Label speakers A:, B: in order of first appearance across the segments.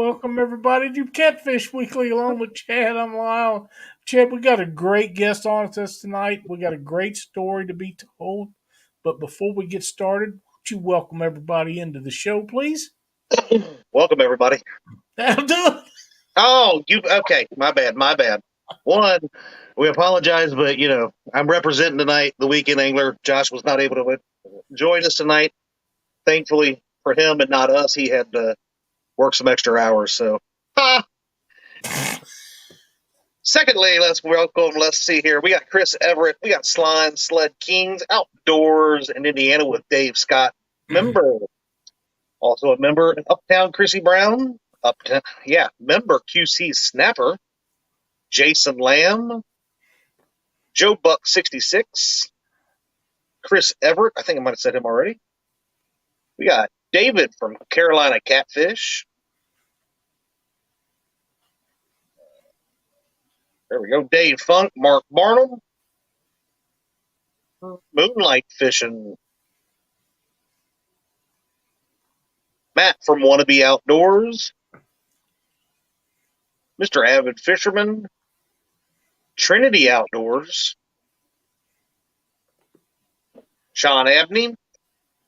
A: Welcome everybody to Catfish Weekly along with Chad. I'm Lyle. Chad, we got a great guest on with us tonight. We got a great story to be told. But before we get started, would you welcome everybody into the show, please?
B: Welcome everybody.
A: That'll do it.
B: Oh, okay? My bad. One, we apologize, but I'm representing tonight. The weekend angler Josh was not able to join us tonight. Thankfully for him and not us, he had to work some extra hours. So, secondly, let's see here. We got Chris Everett. We got Slime Sled Kings Outdoors in Indiana with Dave Scott, member. Also a member in Uptown Chrissy Brown. Member QC Snapper. Jason Lamb. Joe Buck 66. Chris Everett. I think I might have said him already. We got David from Carolina Catfish. There we go. Dave Funk, Mark Barnum. Moonlight Fishing. Matt from Wannabe Outdoors. Mr. Avid Fisherman. Trinity Outdoors. Sean Abney.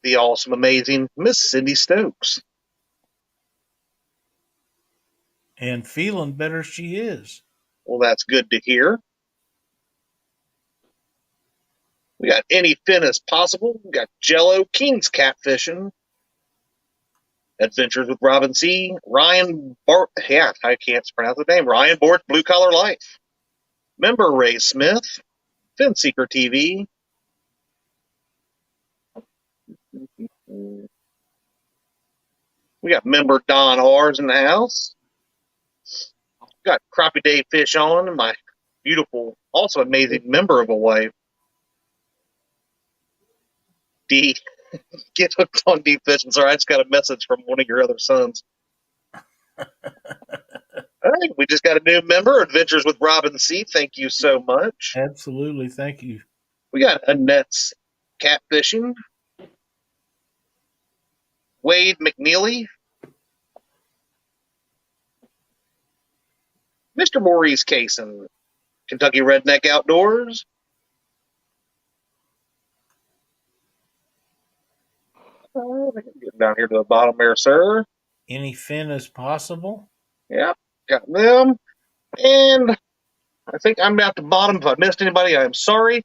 B: The awesome, amazing Miss Cindy Stokes.
A: And feeling better she is.
B: Well, that's good to hear. We got Any Fin as Possible. We got Jello King's Catfishing. Adventures with Robin C. Ryan Bart. Yeah, I can't pronounce the name. Ryan Bort, Blue Collar Life. Member Ray Smith. Fin Seeker TV. We got member Don R's in the house. We got Crappie Day Fish on, my beautiful, also amazing member of a wife. D. Get hooked on deep fishing. Sorry, I just got a message from one of your other sons. All right, we just got a new member, Adventures with Robin C. Thank you so much.
A: Absolutely, thank you.
B: We got Annette's Catfishing. Wade McNeely. Mr. Maurice Cason, Kentucky Redneck Outdoors. Get down here to the bottom there, sir.
A: Any fin as possible.
B: Yeah, got them. And I think I'm at the bottom. If I missed anybody, I'm sorry.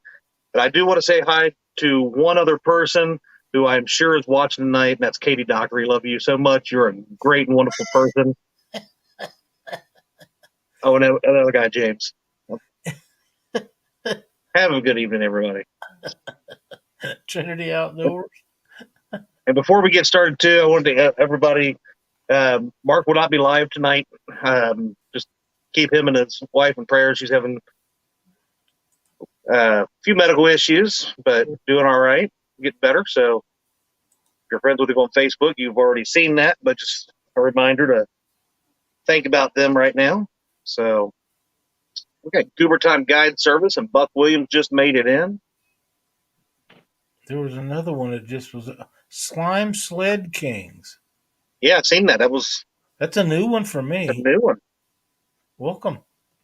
B: But I do want to say hi to one other person who I'm sure is watching tonight, and that's Katie Dockery. Love you so much. You're a great and wonderful person. Oh, and another guy, James. Have a good evening, everybody.
A: Trinity Outdoors.
B: And before we get started, too, I wanted to everybody, Mark will not be live tonight. Just keep him and his wife in prayers. She's having a few medical issues, but doing all right, getting better. So if you're friends with him on Facebook, you've already seen that, but just a reminder to think about them right now. So, okay, Goober Time Guide Service and Buck Williams just made it in.
A: There was another one that just was Slime Sled Kings.
B: Yeah, I've seen that.
A: That's a new one for me.
B: A new one.
A: Welcome.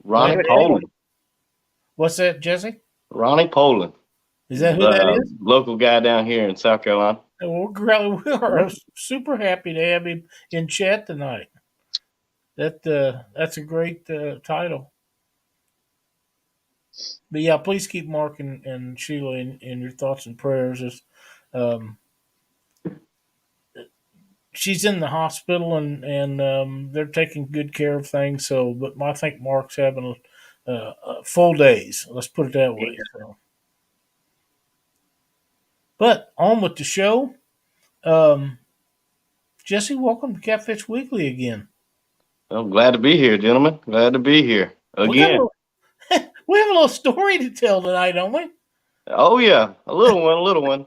C: Ronnie Poland.
A: What's that, Jesse?
C: Ronnie Poland.
A: Is that who that is?
C: Local guy down here in South Carolina.
A: We are super happy to have him in chat tonight. That's a great title. But yeah, please keep Mark and Sheila in your thoughts and prayers. She's in the hospital and they're taking good care of things. So, but I think Mark's having full days. Let's put it that way. So. But on with the show. Jesse, welcome to Catfish Weekly again.
C: I'm glad to be here, gentlemen. Glad to be here again.
A: We have a little story to tell tonight, don't we?
C: Oh, yeah. A little one.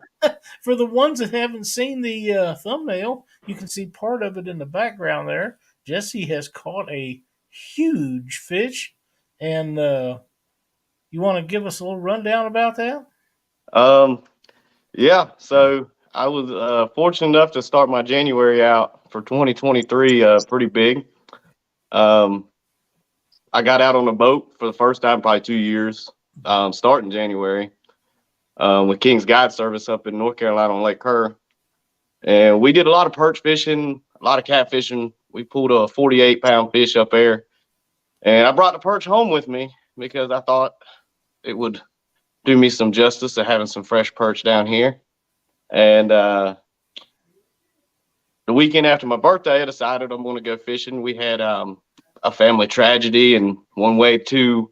A: For the ones that haven't seen the thumbnail, you can see part of it in the background there. Jesse has caught a huge fish. And you want to give us a little rundown about that?
C: Yeah. So I was fortunate enough to start my January out for 2023 pretty big. I got out on a boat for the first time, probably 2 years, starting January, with King's Guide Service up in North Carolina on Lake Kerr. And we did a lot of perch fishing, a lot of catfishing. We pulled a 48-pound fish up there. And I brought the perch home with me because I thought it would do me some justice to having some fresh perch down here. And the weekend after my birthday, I decided I'm going to go fishing. We had a family tragedy, and one way to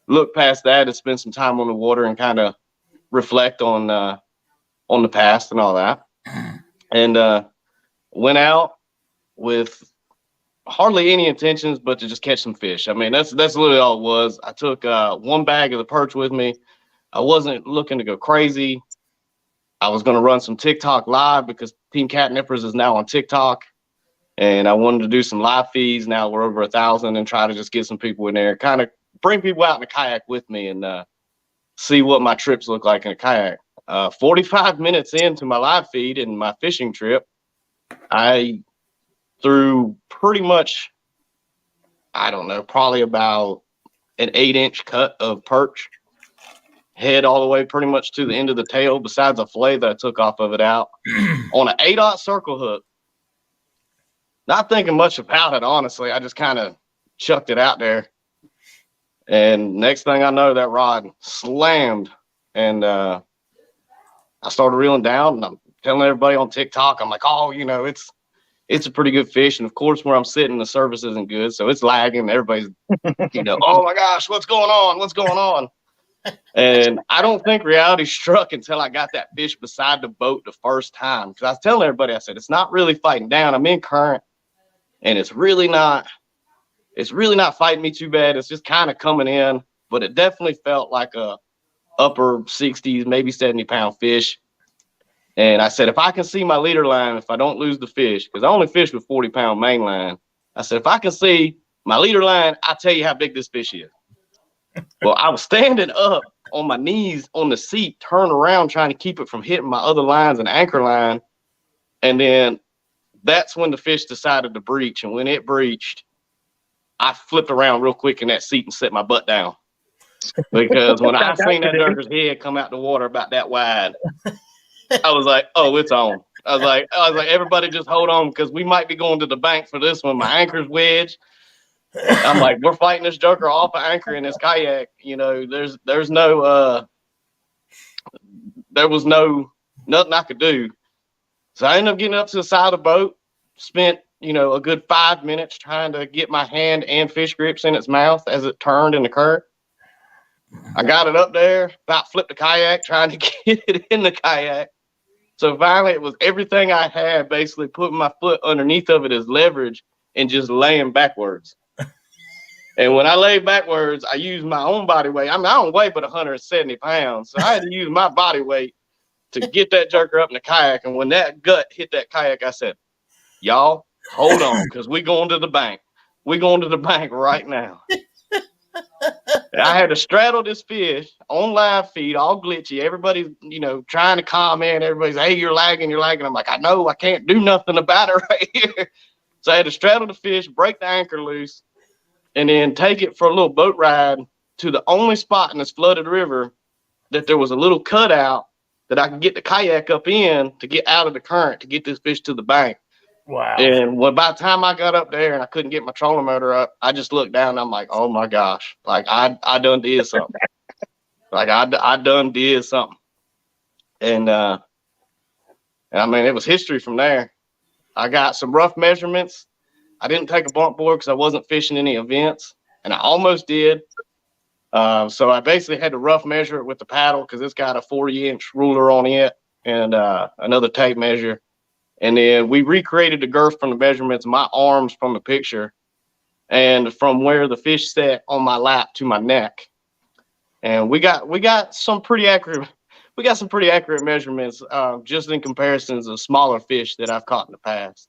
C: look past that is spend some time on the water and kind of reflect on the past and all that. And went out with hardly any intentions but to just catch some fish. I mean, that's literally all it was. I took one bag of the perch with me. I wasn't looking to go crazy. I was going to run some TikTok live because Team Catnippers is now on TikTok. And I wanted to do some live feeds. Now we're over 1,000 and try to just get some people in there, kind of bring people out in a kayak with me and see what my trips look like in a kayak. 45 minutes into my live feed and my fishing trip, I threw pretty much, I don't know, probably about an 8-inch cut of perch, head all the way pretty much to the end of the tail, besides a fillet that I took off of it out on an 8-aught circle hook. Not thinking much about it, honestly. I just kind of chucked it out there. And next thing I know, that rod slammed. And I started reeling down, and I'm telling everybody on TikTok, I'm like, oh, you know, it's a pretty good fish. And of course, where I'm sitting, the service isn't good. So it's lagging. Everybody's, you know, oh my gosh, what's going on? What's going on? And I don't think reality struck until I got that fish beside the boat the first time. Because I was telling everybody, I said, it's not really fighting down. I'm in current, and it's really not fighting me too bad. It's just kind of coming in, but it definitely felt like a upper 60s, maybe 70-pound fish. And I said, if I can see my leader line, if I don't lose the fish, because I only fish with 40-pound main line. I said, if I can see my leader line, I'll tell you how big this fish is. Well, I was standing up on my knees on the seat, turned around, trying to keep it from hitting my other lines and anchor line. And then that's when the fish decided to breach. And when it breached, I flipped around real quick in that seat and set my butt down. Because when I seen that jerker's head come out the water about that wide, I was like, oh, it's on. I was like, everybody just hold on, because we might be going to the bank for this one. My anchor's wedged. I'm like, we're fighting this joker off an anchor in this kayak. You know, there was nothing I could do. So I ended up getting up to the side of the boat, spent, you know, a good 5 minutes trying to get my hand and fish grips in its mouth as it turned in the current. I got it up there, about flipped the kayak, trying to get it in the kayak. So finally, it was everything I had, basically putting my foot underneath of it as leverage and just laying backwards. And when I lay backwards, I used my own body weight. I mean, I don't weigh but 170 pounds. So I had to use my body weight to get that jerker up in the kayak. And when that gut hit that kayak, I said, y'all, hold on, because we going to the bank. We going to the bank right now. I had to straddle this fish on live feed, all glitchy. Everybody's, you know, trying to comment. Everybody's, hey, you're lagging. I'm like, I know, I can't do nothing about it right here. So I had to straddle the fish, break the anchor loose, and then take it for a little boat ride to the only spot in this flooded river that there was a little cutout that I could get the kayak up in to get out of the current to get this fish to the bank.
A: Wow.
C: And by the time I got up there and I couldn't get my trolling motor up, I just looked down and I'm like, oh my gosh, like I done did something. Like I done did something. And I mean, it was history from there. I got some rough measurements. I didn't take a bump board because I wasn't fishing any events, and I almost did. So I basically had to rough measure it with the paddle because it's got a 40-inch ruler on it and another tape measure. And then we recreated the girth from the measurements of my arms from the picture and from where the fish sat on my lap to my neck. And we got some pretty accurate measurements just in comparisons of smaller fish that I've caught in the past.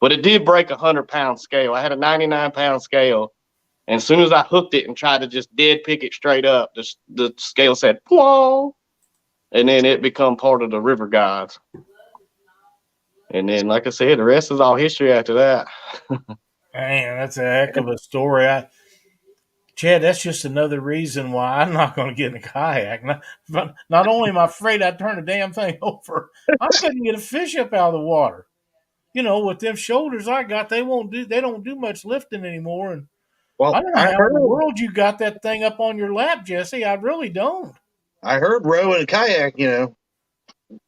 C: But it did break 100-pound scale. I had a 99-pound scale. And as soon as I hooked it and tried to just dead pick it straight up, the scale said, whoa. And then it become part of the river gods. And then, like I said, the rest is all history after that.
A: Man, that's a heck of a story. Chad, that's just another reason why I'm not going to get in a kayak. Not only am I afraid I'd turn the damn thing over, I couldn't get a fish up out of the water. With them shoulders I got, they don't do much lifting anymore. And I
B: Well,
A: don't know how in the world you got that thing up on your lap, Jesse. I really don't.
B: I heard rowing a kayak,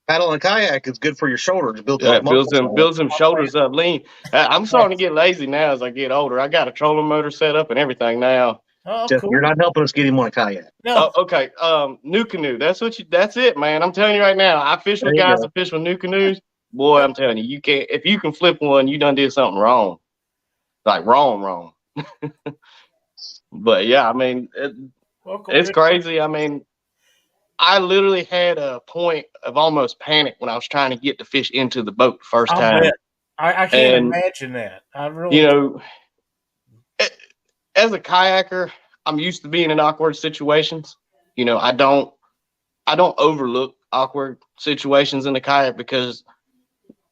B: paddling a kayak is good for your shoulders. It builds
C: Yeah,
B: those
C: it builds
B: muscles.
C: them builds them shoulders up lean. I'm starting to get lazy now as I get older. I got a trolling motor set up and everything now.
A: Oh,
B: Just, you're
A: cool.
B: not helping us get him on a kayak.
A: No,
C: Okay. New canoe. That's it, man. I'm telling you right now. I fish
B: There
C: with
B: you
C: guys
B: go.
C: that fish with new canoes. Boy, I'm telling you, if you can flip one, you done did something wrong. Like wrong. But yeah, I mean, it's crazy. I mean, I literally had a point of almost panic when I was trying to get the fish into the boat the first
A: I'll
C: time.
A: bet. I can't imagine that. I really.
C: As a kayaker, I'm used to being in awkward situations. I don't overlook awkward situations in the kayak because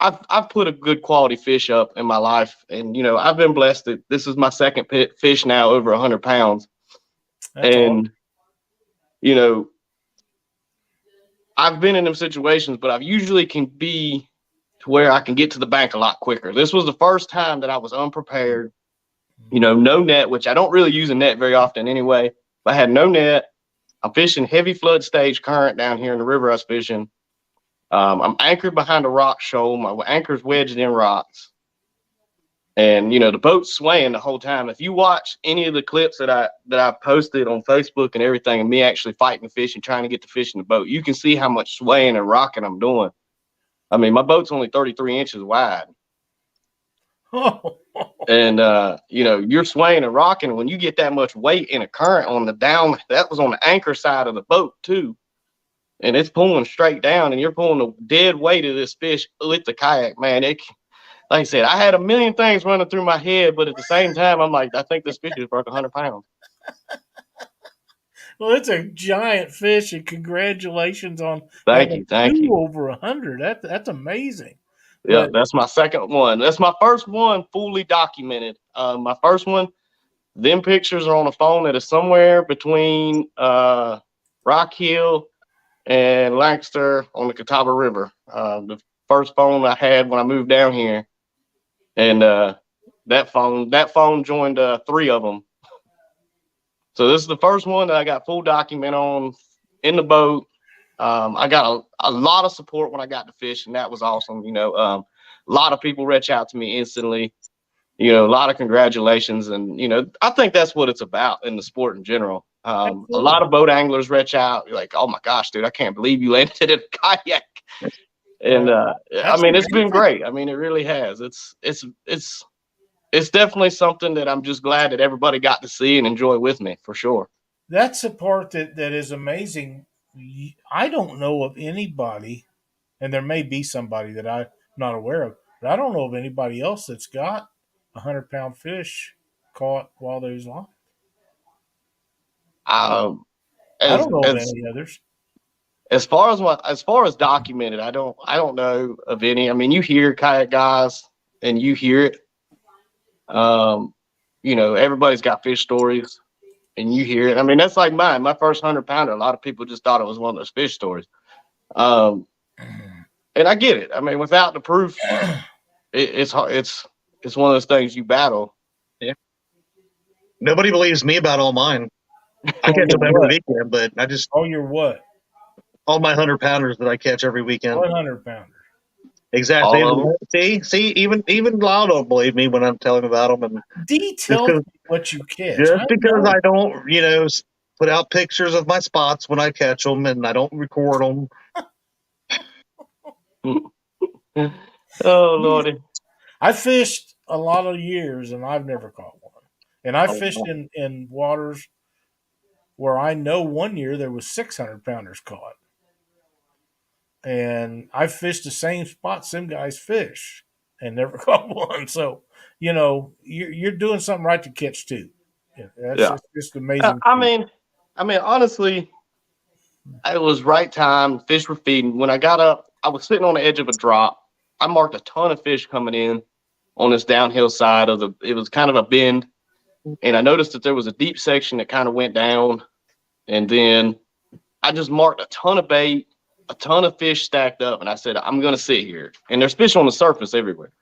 C: I've put a good quality fish up in my life, and I've been blessed that this is my second fish now over 100 pounds,
A: That's
C: and
A: awesome.
C: I've been in them situations, but I usually can be to where I can get to the bank a lot quicker. This was the first time that I was unprepared. No net, which I don't really use a net very often anyway. But I had no net. I'm fishing heavy flood stage current down here in the river I was fishing. I'm anchored behind a rock shoal. My anchor's wedged in rocks. And the boat's swaying the whole time. If you watch any of the clips that I posted on Facebook and everything, and me actually fighting the fish and trying to get the fish in the boat, you can see how much swaying and rocking I'm doing. I mean, my boat's only 33 inches wide. And you're swaying and rocking. When you get that much weight in a current on the down, that was on the anchor side of the boat too, and it's pulling straight down, and you're pulling the dead weight of this fish with the kayak, man. Like I said, I had a million things running through my head, but at the same time, I'm like, I think this fish is worth 100 pounds.
A: Well, it's a giant fish, and congratulations on
C: Thank
A: having
C: you.
A: two over 100. That's amazing.
C: Yeah,
A: But
C: that's my second one. That's my first one fully documented. My first one, them pictures are on a phone that is somewhere between Rock Hill and Lancaster on the Catawba River. The first phone I had when I moved down here, and that phone joined three of them. So this is the first one that I got full document on in the boat. I got a lot of support when I got to fish, and that was awesome. A lot of people reach out to me instantly. A lot of congratulations, and I think that's what it's about in the sport in general. A lot of boat anglers reach out, you're like, "Oh my gosh, dude, I can't believe you landed in a kayak." And I mean, it's been great. I mean, it really has. It's definitely something that I'm just glad that everybody got to see and enjoy with me for sure.
A: that's the part that is amazing. I don't know of anybody, and there may be somebody that I'm not aware of, but I don't know of anybody else that's got 100-pound fish caught while they was live.
C: Um,
A: I
C: as
A: don't know of
C: as
A: any others.
C: as far as documented, I don't know of any. I mean, you hear kayak guys and you hear it. Everybody's got fish stories and you hear it. I mean, that's like mine. My first 100-pounder, a lot of people just thought it was one of those fish stories. And I get it. I mean, without the proof, it's hard. It's one of those things you battle.
B: Yeah. Nobody believes me about all mine. I catch them every weekend, but I just
A: you're what?
B: All my 100-pounders that I catch every weekend.
A: 100-pounder.
B: Exactly. See, even Lyle don't believe me when I'm telling about them. And
A: D tells me what you catch.
B: Just because I don't, put out pictures of my spots when I catch them, and I don't record them.
C: Oh Lordy!
A: I fished a lot of years, and I've never caught one. And I fished in waters where I know one year there was 600-pounders caught. And I fished the same spots some guys fish and never caught one. So, you're doing something right to catch two. That's just amazing.
C: I mean, honestly, it was right time. Fish were feeding. When I got up, I was sitting on the edge of a drop. I marked a ton of fish coming in on this downhill side of it was kind of a bend. And I noticed that there was a deep section that kind of went down. And then I just marked a ton of bait, a ton of fish stacked up. And I said, I'm going to sit here. And there's fish on the surface everywhere.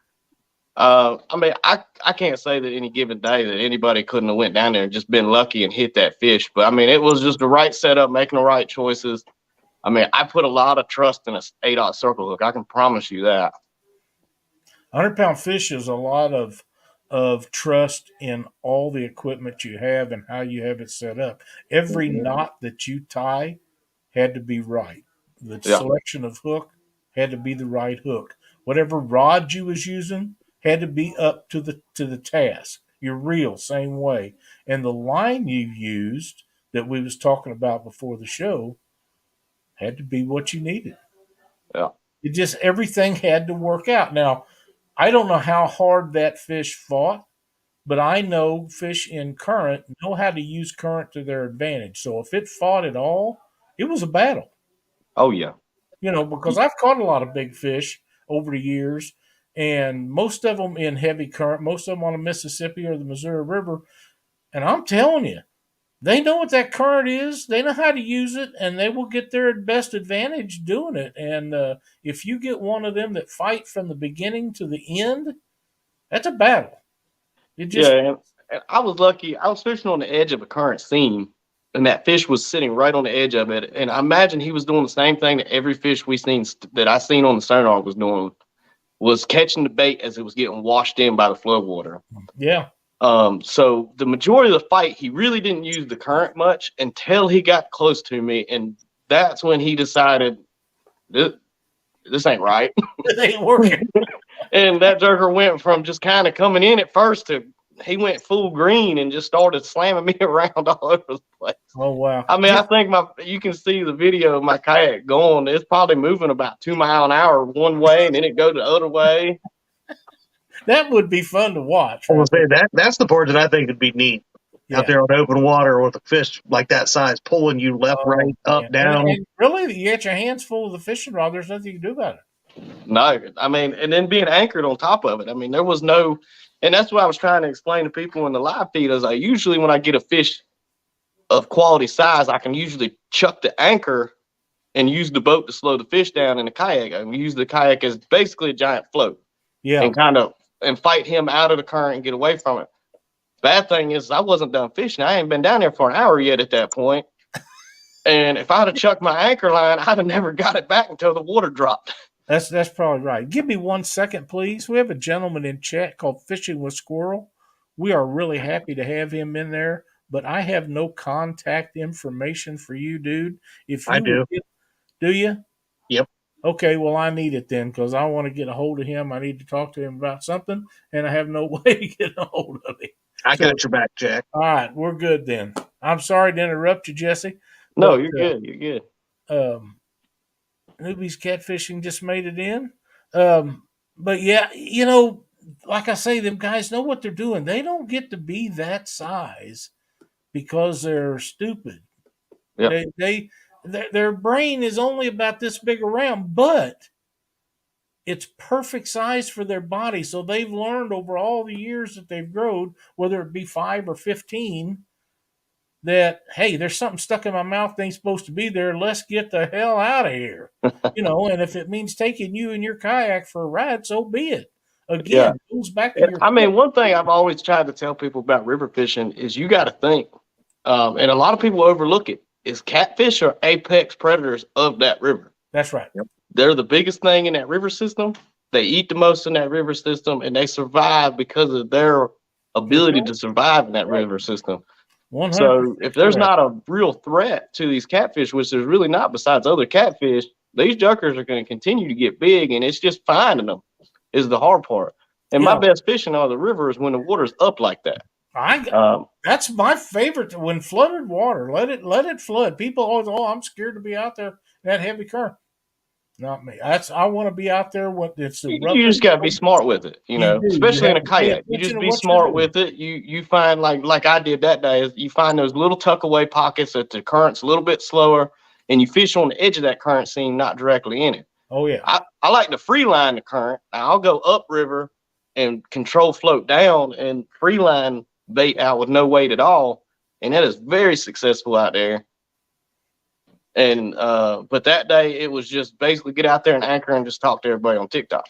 C: I mean, I can't say that any given day that anybody couldn't have went down there and just been lucky and hit that fish. But I mean, it was just the right setup, making the right choices. I mean, I put a lot of trust in a 8/0 circle hook. I can promise you that.
A: 100-pound fish is a lot of trust in all the equipment you have and how you have it set up. Every knot that you tie had to be right. The selection of hook had to be the right hook. Whatever rod you was using had to be up to the task. Your reel, same way. And the line you used that we was talking about before the show had to be what you needed.
C: Yeah.
A: It just, everything had to work out. Now, I don't know how hard that fish fought, but I know fish in current know how to use current to their advantage. So if it fought at all, it was a battle.
C: Oh, yeah.
A: You know, because I've caught a lot of big fish over the years, and most of them in heavy current, most of them on the Mississippi or the Missouri River. And I'm telling you, they know what that current is. They know how to use it, and they will get their best advantage doing it. And if you get one of them that fight from the beginning to the end, that's a battle. It just,
C: and I was lucky. I was fishing on the edge of a current seam, and that fish was sitting right on the edge of it. And I imagine he was doing the same thing that every fish that I seen on the sonar was doing, was catching the bait as it was getting washed in by the flood water.
A: Yeah.
C: So the majority of the fight, he really didn't use the current much until he got close to me, and that's when he decided this ain't right.
A: It ain't working.
C: And that jerker went from just kind of coming in at first to he went full green and just started slamming me around all over the place.
A: Oh, wow.
C: I mean, I think you can see the video of my kayak going. It's probably moving about 2 miles an hour one way, and then it go the other way.
A: That would be fun to watch.
B: I was saying that's the part that I think would be neat.
A: Yeah.
B: Out there on open water with a fish like that size pulling you left, right, up, down.
A: And really, you get your hands full of the fishing rod. There's nothing you can do about it.
C: No, I mean, and then being anchored on top of it. I mean, there was no, and that's what I was trying to explain to people in the live feed. Is I usually, when I get a fish of quality size, I can usually chuck the anchor and use the boat to slow the fish down in the kayak. I use the kayak as basically a giant float.
A: Yeah.
C: And fight him out of the current and get away from it. Bad thing is I wasn't done fishing. I ain't been down there for an hour yet at that point. And if I'd have chucked my anchor line, I'd have never got it back until the water dropped.
A: That's probably right. Give me 1 second, please. We have a gentleman in chat called Fishing with Squirrel. We are really happy to have him in there, but I have no contact information for you, dude.
B: I do.
A: Do you?
B: Yep.
A: Okay, well, I need it then because I want to get a hold of him. I need to talk to him about something, and I have no way to get a hold of him.
B: I got your back, Jack.
A: All right, we're good then. I'm sorry to interrupt you, Jesse.
C: No, you're good. You're good.
A: Newbies Catfishing just made it in. But yeah, you know, like I say, them guys know what they're doing. They don't get to be that size because they're stupid.
C: Yep.
A: Their brain is only about this big around, but it's perfect size for their body. So they've learned over all the years that they've grown, whether it be 5 or 15, that, hey, there's something stuck in my mouth that ain't supposed to be there. Let's get the hell out of here. You know, and if it means taking you and your kayak for a ride, so be it. Again, it goes back to your.
C: I mean, one thing I've always tried to tell people about river fishing is you got to think, and a lot of people overlook it, is catfish are apex predators of that river.
A: That's right.
B: Yep.
C: They're the biggest thing in that river system. They eat the most in that river system, and they survive because of their ability to survive in that river system.
A: 100%.
C: So if there's not a real threat to these catfish, which there's really not besides other catfish, these jokers are going to continue to get big, and it's just finding them is the hard part. And my best fishing on the river is when the water's up like that.
A: That's my favorite. When flooded water, let it flood. People always, I'm scared to be out there in that heavy current. Not me. I want to be out there when it's the
C: you just got to be smart with it, you know, especially in a kayak. You just be smart with it. You find like I did that day, is you find those little tuck away pockets that the current's a little bit slower, and you fish on the edge of that current seam, not directly in it.
A: Oh yeah.
C: I like to free line the current. I'll go upriver and control float down and freeline bait out with no weight at all. And that is very successful out there. And but that day it was just basically get out there and anchor and just talk to everybody on TikTok.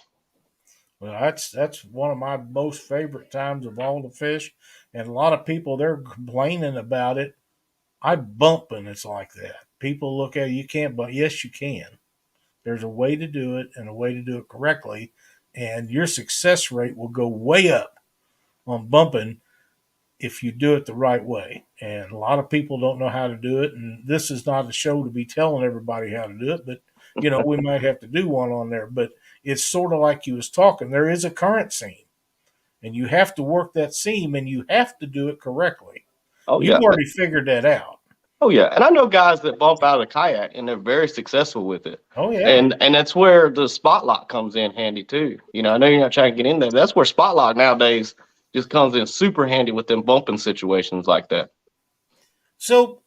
A: Well, that's one of my most favorite times of all the fish, and a lot of people they're complaining about it. I bump and it's like that. People look at it, you can't bump. Yes, you can. There's a way to do it and a way to do it correctly, and your success rate will go way up on bumping if you do it the right way. And a lot of people don't know how to do it, and this is not a show to be telling everybody how to do it, but we might have to do one on there. But it's sort of like you was talking. There is a current seam, and you have to work that seam, and you have to do it correctly.
C: Oh
A: You've
C: yeah,
A: already figured that out.
C: oh yeah, and I know guys that bump out of the kayak and they're very successful with it.
A: Oh yeah,
C: and that's where the spot lock comes in handy too. I know you're not trying to get in there. But that's where spot lock nowadays just comes in super handy with them bumping situations like that.
A: So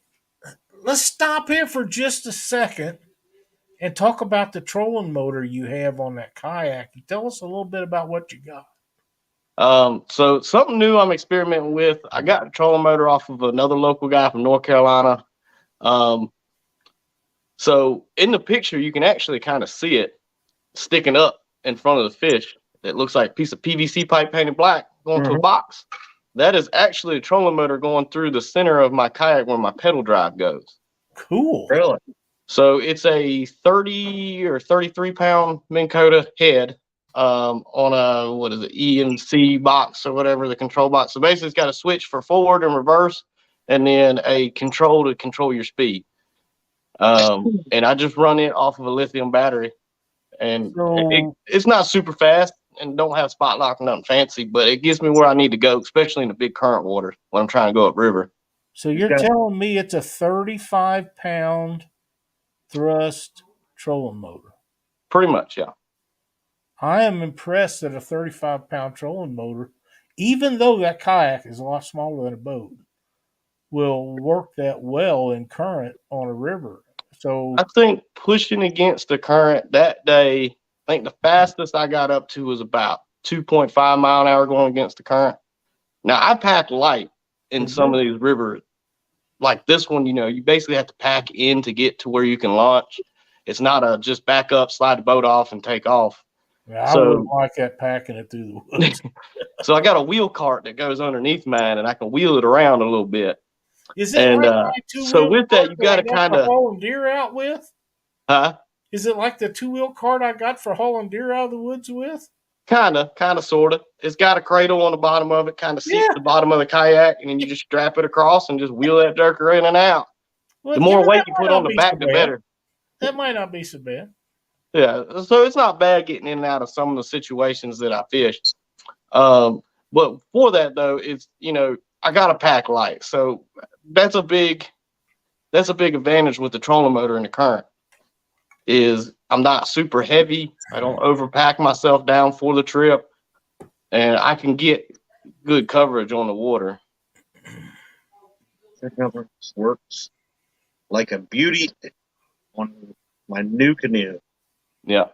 A: let's stop here for just a second and talk about the trolling motor you have on that kayak. Tell us a little bit about what you got.
C: So something new I'm experimenting with. I got a trolling motor off of another local guy from North Carolina. So in the picture, you can actually kind of see it sticking up in front of the fish. It looks like a piece of PVC pipe painted black going to a box. That is actually a trolling motor going through the center of my kayak where my pedal drive goes.
A: Cool.
B: Really?
C: So it's a 30 or 33 pound Minn Kota head on a, what is it, EMC box or whatever, the control box. So basically it's got a switch for forward and reverse and then a control to control your speed. And I just run it off of a lithium battery. And it's not super fast and don't have spot lock, nothing fancy, but it gets me where I need to go, especially in the big current water when I'm trying to go upriver.
A: So you're telling me it's a 35 pound thrust trolling motor?
C: Pretty much, yeah.
A: I am impressed that a 35 pound trolling motor, even though that kayak is a lot smaller than a boat, will work that well in current on a river. So
C: I think pushing against the current that day, I think the fastest I got up to was about 2.5 mile an hour going against the current. Now I pack light in some of these rivers like this one, you basically have to pack in to get to where you can launch. It's not a just back up, slide the boat off and take off.
A: I wouldn't like that packing it through the woods.
C: So I got a wheel cart that goes underneath mine and I can wheel it around a little bit.
A: Is it like
C: so with that, you got to kind of
A: hauling deer out with?
C: Huh?
A: Is it like the 2-wheel cart I got for hauling deer out of the woods with?
C: Kind of, sort of. It's got a cradle on the bottom of it, kind of seats the bottom of the kayak, and then you just strap it across and just wheel that jerker in and out. Well, the more weight you put on the back, the better.
A: That might not be so bad.
C: Yeah, so it's not bad getting in and out of some of the situations that I fished. But for that though, it's I got to pack light, so that's a big advantage with the trolling motor and the current. Is I'm not super heavy. I don't overpack myself down for the trip, and I can get good coverage on the water.
B: That cover works like a beauty on my new canoe.
C: Yeah.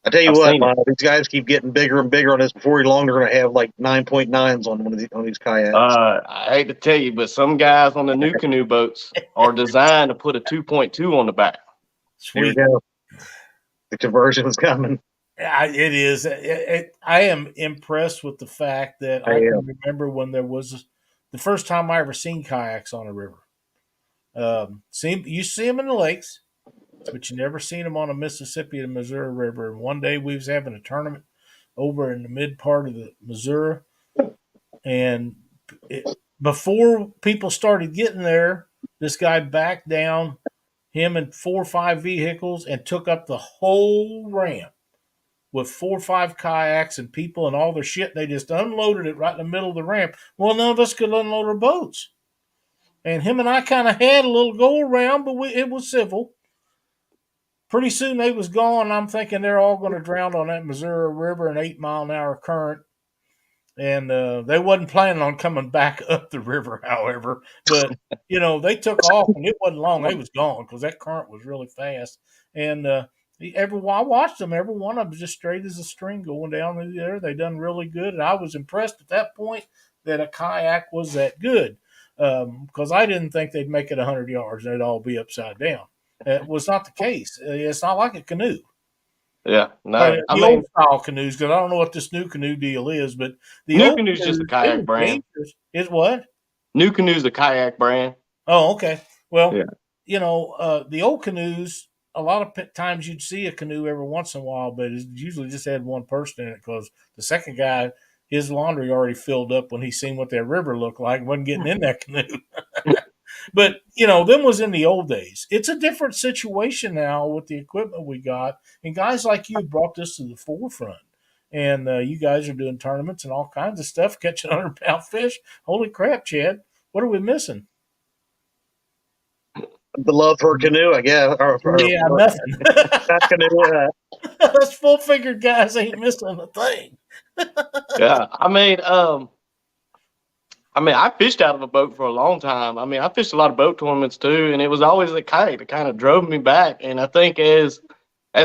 B: I tell you what, Lyle, these guys keep getting bigger and bigger on this. Before long, they're going to have like 9.9s on these kayaks.
C: I hate to tell you, but some guys on the new canoe boats are designed to put a 2.2 on the back.
A: Sweet.
B: Here we go. The conversion is coming.
A: Yeah, it is. I am impressed with the fact that I can remember when there was the first time I ever seen kayaks on a river. You see them in the lakes, but you never seen them on a Mississippi and Missouri River. And one day we was having a tournament over in the mid part of the Missouri, and before people started getting there, this guy backed down, him and 4 or 5 vehicles, and took up the whole ramp with 4 or 5 kayaks and people and all their shit. They just unloaded it right in the middle of the ramp. Well, none of us could unload our boats. And him and I kind of had a little go around, but it was civil. Pretty soon they was gone. I'm thinking they're all going to drown on that Missouri River in 8 mile an hour current. And they wasn't planning on coming back up the river, however. But, they took off, and it wasn't long. They was gone because that current was really fast. And I watched them. Every one of them just straight as a string going down through there. They done really good, and I was impressed at that point that a kayak was that good, because I didn't think they'd make it 100 yards and they'd all be upside down. That was not the case. It's not like a canoe.
C: Yeah, no, I
A: The
C: mean,
A: old style canoes, because I don't know what this new canoe deal is, but the
C: New
A: old
C: Canoe's just a
A: canoes, they
C: kayak
A: were
C: brand.
A: dangerous. Is what?
C: New Canoe's a kayak brand.
A: Oh, okay. Well,
C: Yeah.
A: the old canoes, a lot of times you'd see a canoe every once in a while, but it usually just had one person in it because the second guy, his laundry already filled up when he seen what that river looked like, wasn't getting in that canoe. But, them was in the old days. It's a different situation now with the equipment we got. And guys like you brought this to the forefront. And you guys are doing tournaments and all kinds of stuff, catching 100-pound fish. Holy crap, Chad. What are we missing?
B: The love for a canoe, I guess.
A: Yeah, nothing.
B: That canoe.
A: Us full-figured guys ain't missing a thing.
C: Yeah, I fished out of a boat for a long time. I fished a lot of boat tournaments too, and it was always the kayak that kind of drove me back. And I think as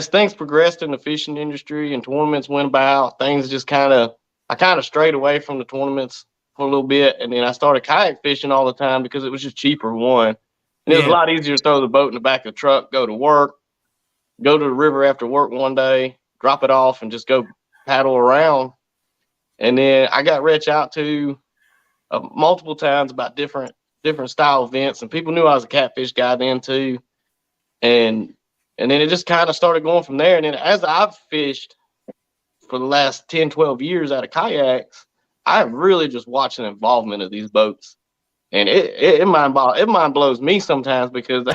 C: things progressed in the fishing industry and tournaments went about, I kind of strayed away from the tournaments for a little bit, and then I started kayak fishing all the time because it was just cheaper, one, and it was a lot easier to throw the boat in the back of the truck, go to work, go to the river after work one day, drop it off, and just go paddle around. And then I got reached out to multiple times about different style events, and people knew I was a catfish guy then too. And then it just kind of started going from there. And then as I've fished for the last 10, 12 years out of kayaks, I've really just watched the involvement of these boats. And it mind blows me sometimes because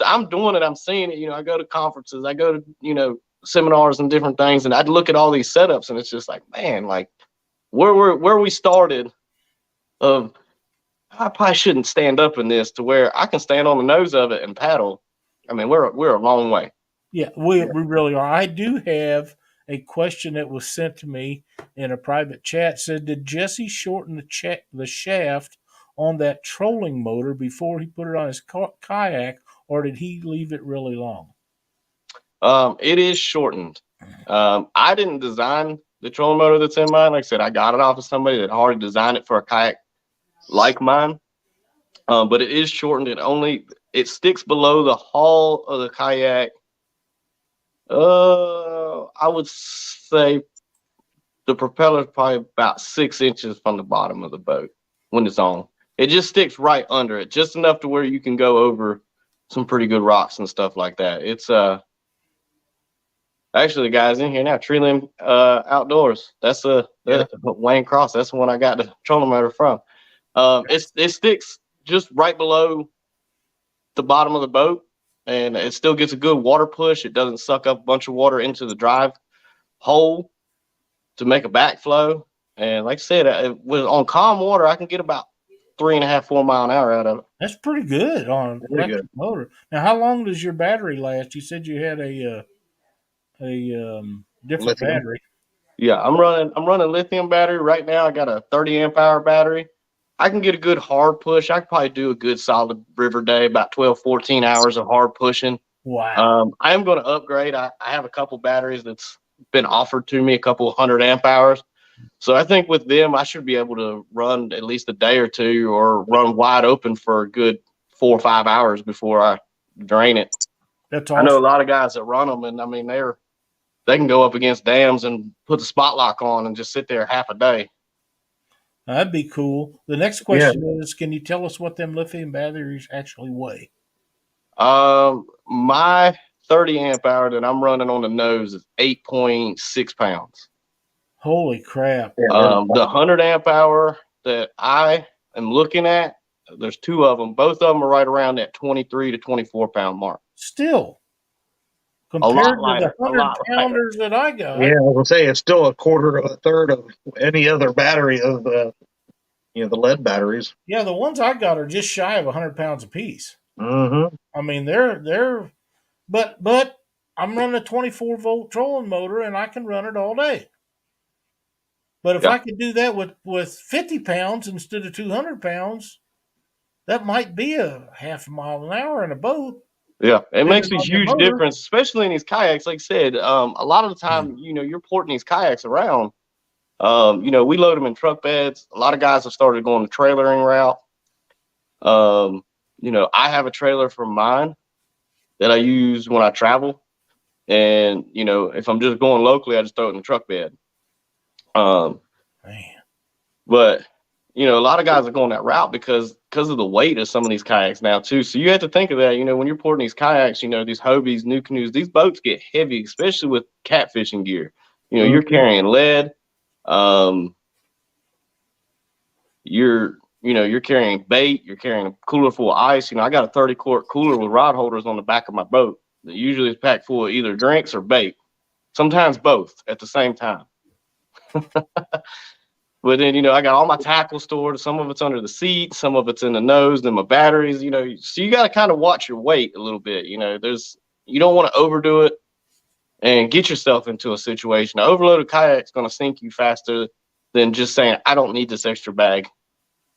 C: I'm doing it, I'm seeing it. I go to conferences, I go to seminars and different things, and I'd look at all these setups, and it's just like, man, like where we started. I probably shouldn't stand up in this to where I can stand on the nose of it and paddle. We're a long way.
A: Yeah, we really are. I do have a question that was sent to me in a private chat. Said, did Jesse shorten the shaft on that trolling motor before he put it on his kayak, or did he leave it really long?
C: It is shortened. I didn't design the trolling motor that's in mine. Like I said, I got it off of somebody that already designed it for a kayak like mine. But it is shortened. It sticks below the hull of the kayak. I would say the propeller is probably about 6 inches from the bottom of the boat when it's on. It just sticks right under it, just enough to where you can go over some pretty good rocks and stuff like that. It's actually the guys in here now, Tree Limb Outdoors. That's Wayne Cross. That's the one I got the trolling motor from. It sticks just right below the bottom of the boat, and it still gets a good water push. It doesn't suck up a bunch of water into the drive hole to make a backflow. And like I said, on calm water, I can get about 3.5, 4 mile an hour out of it.
A: That's pretty good on an electric motor. Now, how long does your battery last? You said you had a different
B: Lithium
A: battery.
C: Yeah, I'm running lithium battery right now. I got a 30 amp hour battery. I can get a good hard push. I could probably do a good solid river day, about 12, 14 hours of hard pushing.
A: Wow.
C: I am going to upgrade. I have a couple batteries that's been offered to me, a couple 100 amp hours. So I think with them, I should be able to run at least a day or two, or run wide open for a good 4 or 5 hours before I drain it.
A: That's awesome.
C: I know a lot of guys that run them, and they can go up against dams and put the spot lock on and just sit there half a day.
A: That'd be cool. The next question is, can you tell us what them lithium batteries actually weigh?
C: My 30 amp hour that I'm running on the nose is 8.6 pounds.
A: Holy crap.
C: The 100 amp hour that I am looking at, there's two of them. Both of them are right around that 23 to 24 pound mark.
A: Still, compared to the 100 pounders that I got.
B: Yeah, I was going to say, it's still a quarter or a third of any other battery of the lead batteries.
A: Yeah, the ones I got are just shy of 100 pounds apiece.
B: Mm-hmm.
A: I mean, they're, but I'm running a 24 volt trolling motor and I can run it all day. But if I could do that with 50 pounds instead of 200 pounds, that might be a half a mile an hour in a boat.
C: Yeah, it makes a
A: on your
C: huge
A: motor.
C: difference, especially in these kayaks. Like I said, a lot of the time, you're porting these kayaks around. We load them in truck beds. A lot of guys have started going the trailering route. I have a trailer for mine that I use when I travel. And, if I'm just going locally, I just throw it in the truck bed. Um,
A: Man.
C: but, a lot of guys are going that route because of the weight of some of these kayaks now, too. So you have to think of that, when you're porting these kayaks, these Hobies, new canoes, these boats get heavy, especially with catfishing gear. You're carrying lead. You're carrying bait, you're carrying a cooler full of ice. I got a 30-quart cooler with rod holders on the back of my boat that usually is packed full of either drinks or bait, sometimes both at the same time. But then, I got all my tackle stored. Some of it's under the seat, some of it's in the nose, then my batteries, so you got to kind of watch your weight a little bit. You don't want to overdo it and get yourself into a situation. An overloaded kayak is going to sink you faster than just saying, I don't need this extra bag.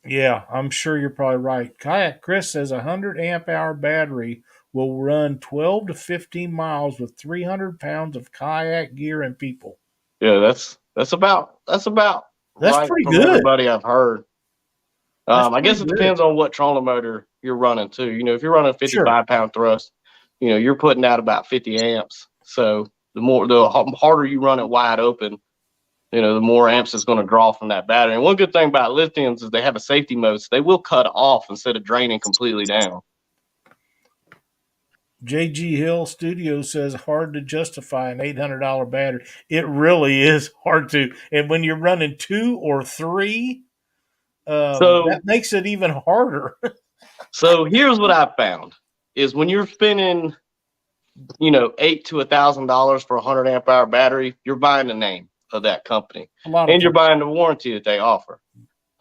A: Yeah, I'm sure you're probably right. Kayak Chris says a 100 amp hour battery will run 12 to 15 miles with 300 pounds of kayak gear and people.
C: Yeah, that's about right
A: pretty
C: from
A: good.
C: everybody I've heard. I guess it
A: good.
C: depends on what trolling motor you're running too. If you're running a 55-pound thrust, you're putting out about 50 amps. So the harder you run it wide open, the more amps it's going to draw from that battery. And one good thing about lithiums is they have a safety mode, so they will cut off instead of draining completely down.
A: JG Hill Studio says hard to justify an $800 battery. It really is hard to. And when you're running 2 or 3, that makes it even harder.
C: So here's what I've found is when you're spending, $800 to $1,000 for a 100 amp hour battery, you're buying the name of that company and you're buying the warranty that they offer.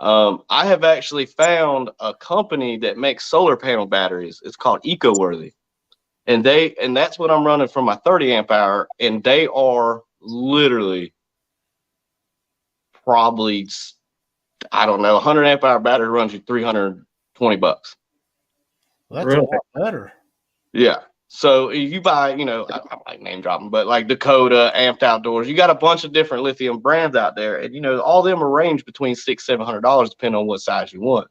C: I have actually found a company that makes solar panel batteries. It's called EcoWorthy. And that's what I'm running for my 30 amp hour. And they are literally probably, I don't know, 100 amp hour battery runs you $320.
A: Well, that's really a lot better.
C: Yeah. So you buy, I like name dropping, but like Dakota, Amped Outdoors, you got a bunch of different lithium brands out there. And, all of them are ranged between $600-700 depending on what size you want.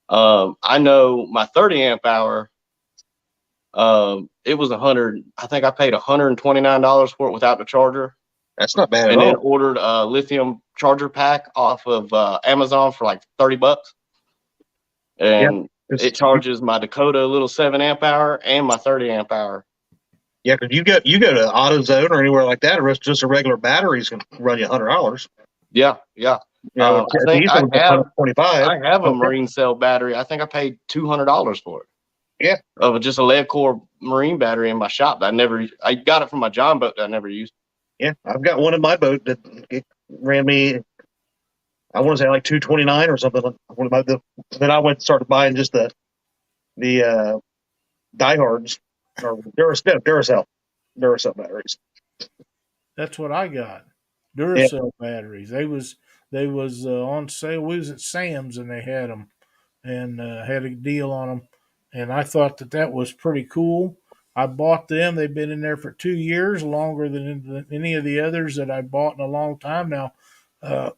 C: I know my 30 amp hour, it was I think I paid $129 for it without the charger.
B: That's not bad
C: at all.
B: And
C: then ordered a lithium charger pack off of Amazon for like $30. And it charges my Dakota little 7 amp hour and my 30 amp hour.
B: Yeah, because you go to AutoZone or anywhere like that, or just a regular batteries can run you $100.
C: Yeah. I think I have a Marine Cell battery. I think I paid $200 for it.
B: Yeah,
C: of just a lead core Marine battery in my shop that I got it from my John boat that I never used.
B: Yeah, I've got one in my boat that it ran me, I want to say like 229 or something. Then I went and started buying just the diehards or Duracell batteries.
A: That's what I got. Duracell batteries. They was on sale. We was at Sam's and they had them and had a deal on them. And I thought that was pretty cool. I bought them. They've been in there for 2 years, longer than any of the others that I bought in a long time now.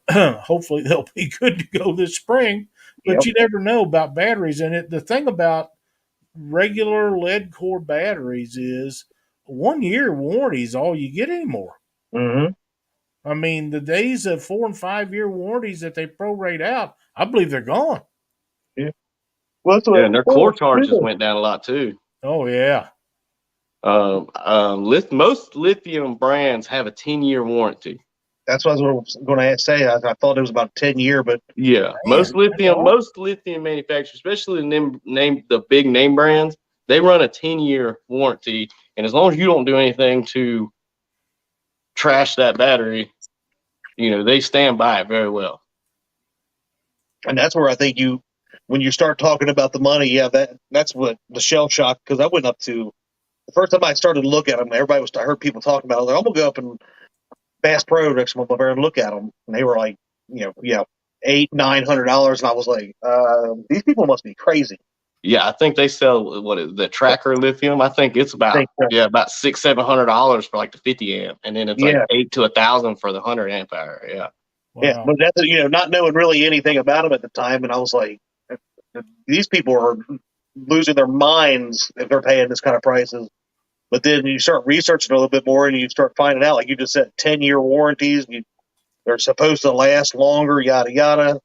A: Hopefully they'll be good to go this spring. But you never know about batteries. And the thing about regular lead core batteries is 1 year warranty is all you get anymore.
B: Mm-hmm.
A: I mean, the days of 4 and 5 year warranties that they prorate out, I believe they're gone.
B: Yeah. Well,
C: and their core charges went down a lot too.
A: Oh yeah.
C: Most lithium brands have a 10-year warranty.
B: That's what I was going to say. I thought it was about 10-year, but
C: yeah, most lithium manufacturers, especially the big name brands, they run a 10-year warranty, and as long as you don't do anything to trash that battery, they stand by it very well.
B: And that's where I think when you start talking about the money, that's what the shell shock, because I went up to the first time I started to look at them, I heard people talking about it. I'm gonna go up and Bass Pro next month over and look at them, and they were like, $800-900, and I was like, these people must be crazy.
C: Yeah, I think they sell the tracker lithium. I think it's about about $600-700 for like the 50 amp, and then it's like $800 to $1,000 for the 100 amp hour. Yeah,
B: wow. But that's not knowing really anything about them at the time, and I was like, these people are losing their minds if they're paying this kind of prices. But then you start researching a little bit more, and you start finding out, like you just said, 10-year warranties. They're supposed to last longer, yada yada.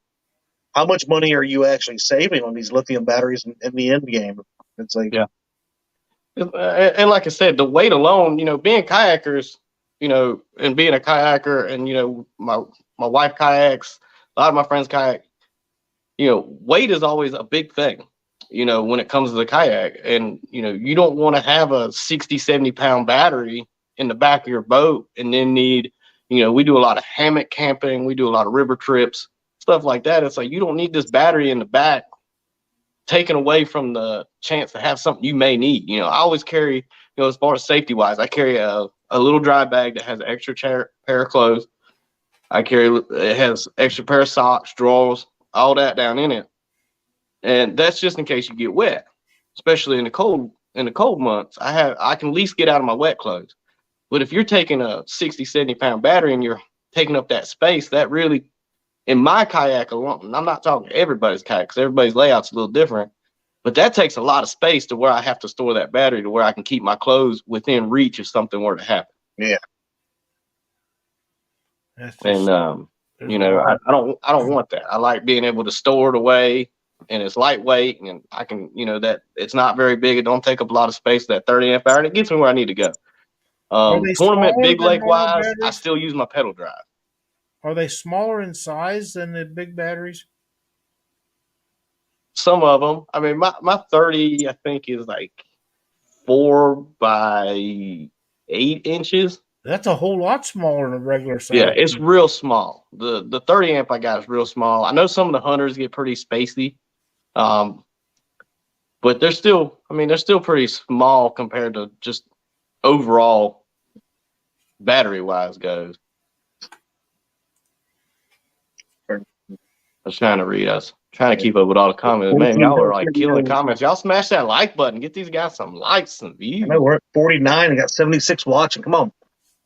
B: How much money are you actually saving on these lithium batteries in the end game? It's like,
C: and like I said, the weight alone, being kayakers, and being a kayaker, and my wife kayaks, a lot of my friends kayak. Weight is always a big thing, when it comes to the kayak, and you don't want to have a 60-70 pound battery in the back of your boat, and then need, we do a lot of hammock camping, we do a lot of river trips, stuff like that. It's like, you don't need this battery in the back taken away from the chance to have something you may need. I always carry, as far as safety wise, I carry a little dry bag that has an extra pair of clothes. It has extra pair of socks, drawers, all that down in it. And that's just in case you get wet, especially in the cold months. I can at least get out of my wet clothes. But if you're taking a 60-70 pound battery and you're taking up that space, that really, in my kayak alone, I'm not talking everybody's kayak because everybody's layout's a little different, but that takes a lot of space to where I have to store that battery to where I can keep my clothes within reach if something were to happen.
B: Yeah.
C: And I don't want that. I like being able to store it away, and it's lightweight, and I can, that it's not very big. It don't take up a lot of space. That 30 amp hour, and it gets me where I need to go. Tournament big lake wise, I still use my pedal drive.
A: Are they smaller in size than the big batteries?
C: Some of them. I mean, my 30, I think, is like 4 by 8 inches.
A: That's a whole lot smaller than a regular size.
C: Yeah, it's real small. The 30 amp I got is real small. I know some of the hunters get pretty spacey, but they're still pretty small compared to just overall battery wise goes. I was trying to read us. Trying to keep up with all the comments. Man, y'all are like killing the comments. Y'all smash that like button. Get these guys some likes and views.
B: I know we're at 49 and got 76 watching. Come on.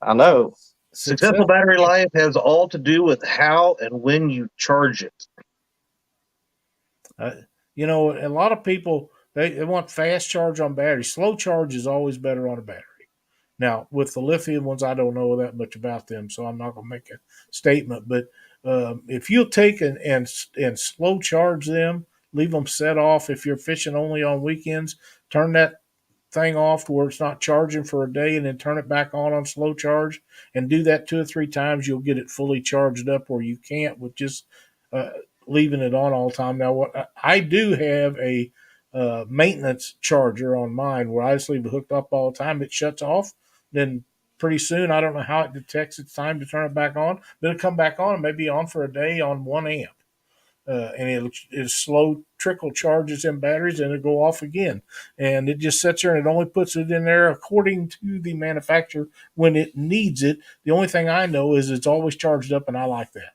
C: I know.
B: Successful battery life has all to do with how and when you charge it.
A: A lot of people, they want fast charge on batteries. Slow charge is always better on a battery. Now, with the lithium ones, I don't know that much about them, so I'm not going to make a statement. But if you'll take and slow charge them, leave them set off. If you're fishing only on weekends, turn that thing off to where it's not charging for a day, and then turn it back on slow charge, and do that 2 or 3 times. You'll get it fully charged up, where you can't with just leaving it on all the time. Now, what I do have a maintenance charger on mine where I just leave it hooked up all the time. It shuts off. Then pretty soon, I don't know how it detects it's time to turn it back on, but it'll come back on and maybe on for a day on 1 amp. And it'll slow trickle charges in batteries, and it'll go off again. And it just sits there, and it only puts it in there according to the manufacturer when it needs it. The only thing I know is it's always charged up, and I like that.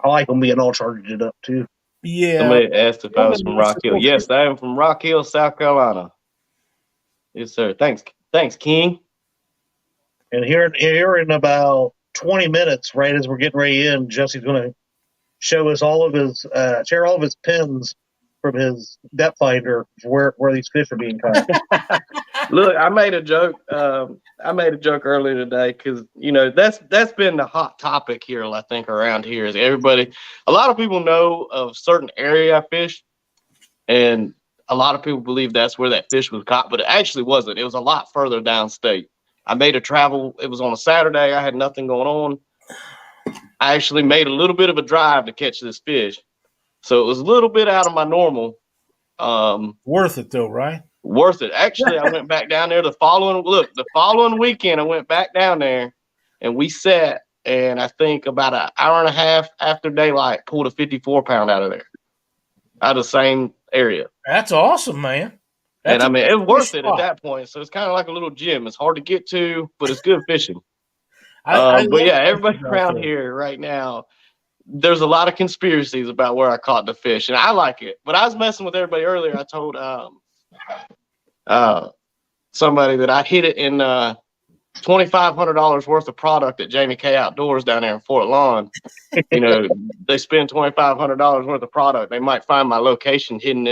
B: I like them being all charged up too.
A: Yeah.
C: Somebody asked if I was from Rock Hill. Yes, I am from Rock Hill, South Carolina. Yes, sir. Thanks, King.
B: And here in about 20 minutes, right as we're getting ready in, Jesse's going to show us share all of his pins from his depth finder where these fish are being caught.
C: Look, I made a joke. I made a joke earlier today because that's been the hot topic here. I think around here is a lot of people know of certain area I fish, and a lot of people believe that's where that fish was caught, but it actually wasn't. It was a lot further downstate. I made a travel. It was on a Saturday. I had nothing going on. I actually made a little bit of a drive to catch this fish. So it was a little bit out of my normal.
A: Worth it though, right?
C: Worth it. Actually, I went back down there the following weekend, I went back down there and we sat, and I think about an hour and a half after daylight, pulled a 54 pound out of there. Out of the same area. That's
A: awesome, man.
C: And I mean, it's worth it at that point. So it's kind of like a little gym. It's hard to get to, but it's good fishing. But yeah, everybody around here right now, there's a lot of conspiracies about where I caught the fish, and I like it. But I was messing with everybody earlier. I told somebody that I hit it in $2,500 worth of product at Jamie K Outdoors down there in Fort Lawn. You know, they spend $2,500 worth of product. They might find my location hidden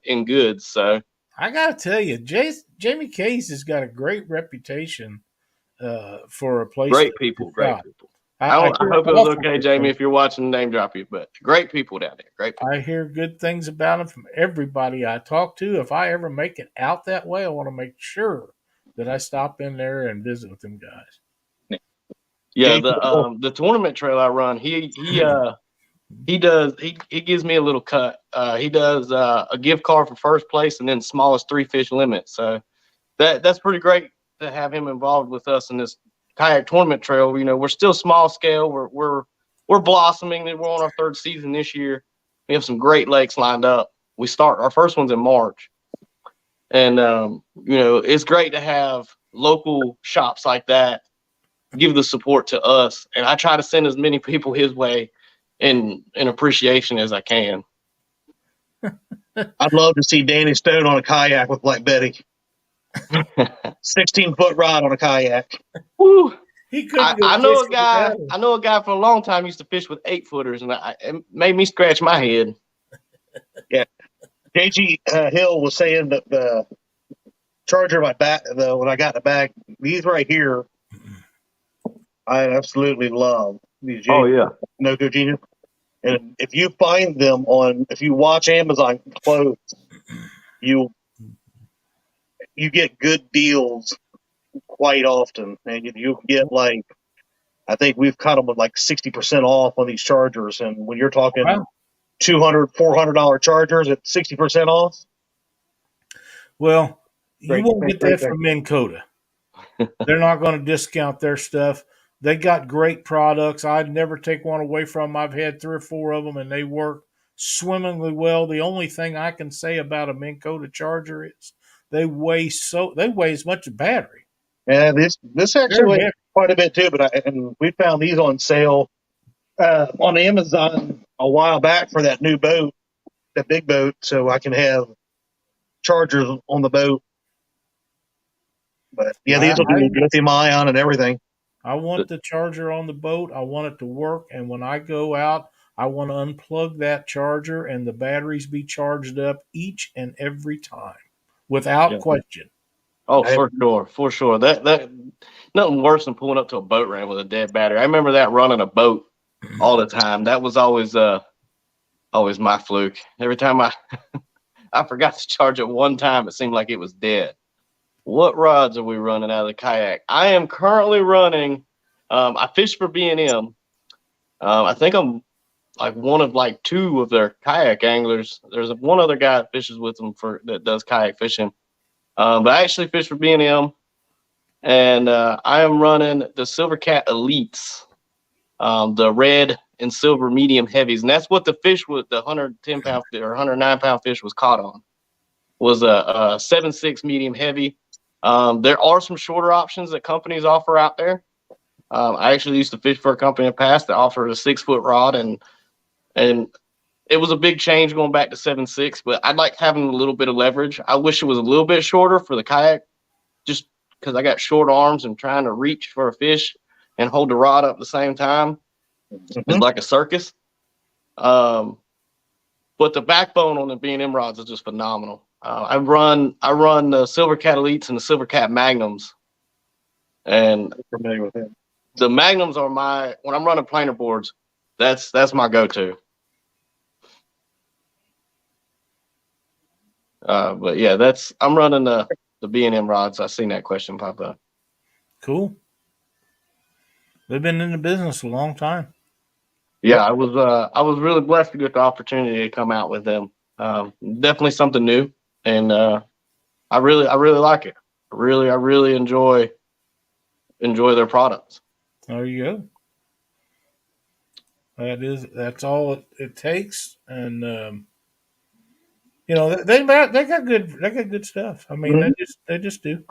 C: in goods. So
A: I gotta tell you, Jamie Case has got a great reputation for a place.
C: Great people. I hope it was okay, Jamie, if you're watching, name drop you, but great people down there. Great people.
A: I hear good things about them from everybody I talk to. If I ever make it out that way, I want to make sure that I stop in there and visit with them guys.
C: Yeah, the tournament trail I run, he gives me a little cut. He does a gift card for first place and then smallest 3 fish limit. So that's pretty great to have him involved with us in this kayak tournament trail. You know, we're still small scale. We're blossoming. We're on our 3rd season this year. We have some great lakes lined up. We start our first one's in March, and you know, it's great to have local shops like that give the support to us. And I try to send as many people his way in appreciation as I can.
B: I'd love to see Danny Stone on a kayak with Black Betty. 16-foot rod on a kayak.
C: Woo.
A: I
C: know a guy for a long time used to fish with 8-footers, and it made me scratch my head.
B: Yeah, JG Hill was saying that the charger my back, when I got the bag, these right here, I absolutely love these.
C: Oh yeah,
B: No Go Genius. And if you find them if you watch Amazon clothes, you get good deals quite often, and you get like, I think we've caught them with like 60% off on these chargers. And when you're talking $200, $400 chargers at 60% off,
A: well, you won't get that from Minn Kota. They're not going to discount their stuff. They got great products. I'd never take one away from them. I've had 3 or 4 of them, and they work swimmingly well. The only thing I can say about a Minn Kota charger is they weigh as much as battery.
B: Yeah, this actually weighs quite a bit too. And we found these on sale on Amazon a while back for that new boat, that big boat, so I can have chargers on the boat. But yeah, these will do lithium ion and everything.
A: I want the charger on the boat. I want it to work. And when I go out, I want to unplug that charger and the batteries be charged up each and every time without question.
C: Oh, for sure. That nothing worse than pulling up to a boat ramp with a dead battery. I remember that running a boat all the time. That was always my fluke. Every time I forgot to charge it one time, it seemed like it was dead. What rods are we running out of the kayak? I am currently running. I fish for B&M. I think I'm like one of like 2 of their kayak anglers. There's one other guy that fishes with them that does kayak fishing. But I actually fish for B&M, and I am running the Silvercat Elites, the red and silver medium heavies, and that's what the fish with the 110-pound or 109-pound fish was caught on. Was a 7.6 medium heavy. There are some shorter options that companies offer out there. I actually used to fish for a company in the past that offered a 6-foot rod, and it was a big change going back to 7.6, but I like having a little bit of leverage. I wish it was a little bit shorter for the kayak, just because I got short arms and trying to reach for a fish and hold the rod up at the same time. It's like a circus. But the backbone on the B&M rods is just phenomenal. I run the Silvercat Elites and the Silvercat Magnums, and
B: I'm familiar with them.
C: The Magnums are when I'm running planer boards, that's my go-to. But yeah, I'm running the B&M rods. I seen that question pop up.
A: Cool. They've been in the business a long time.
C: Yeah, I was really blessed to get the opportunity to come out with them. Definitely something new, and I really like it. I really enjoy their products.
A: There you go. That's all it takes, and you know they got good stuff. I mean, they just do.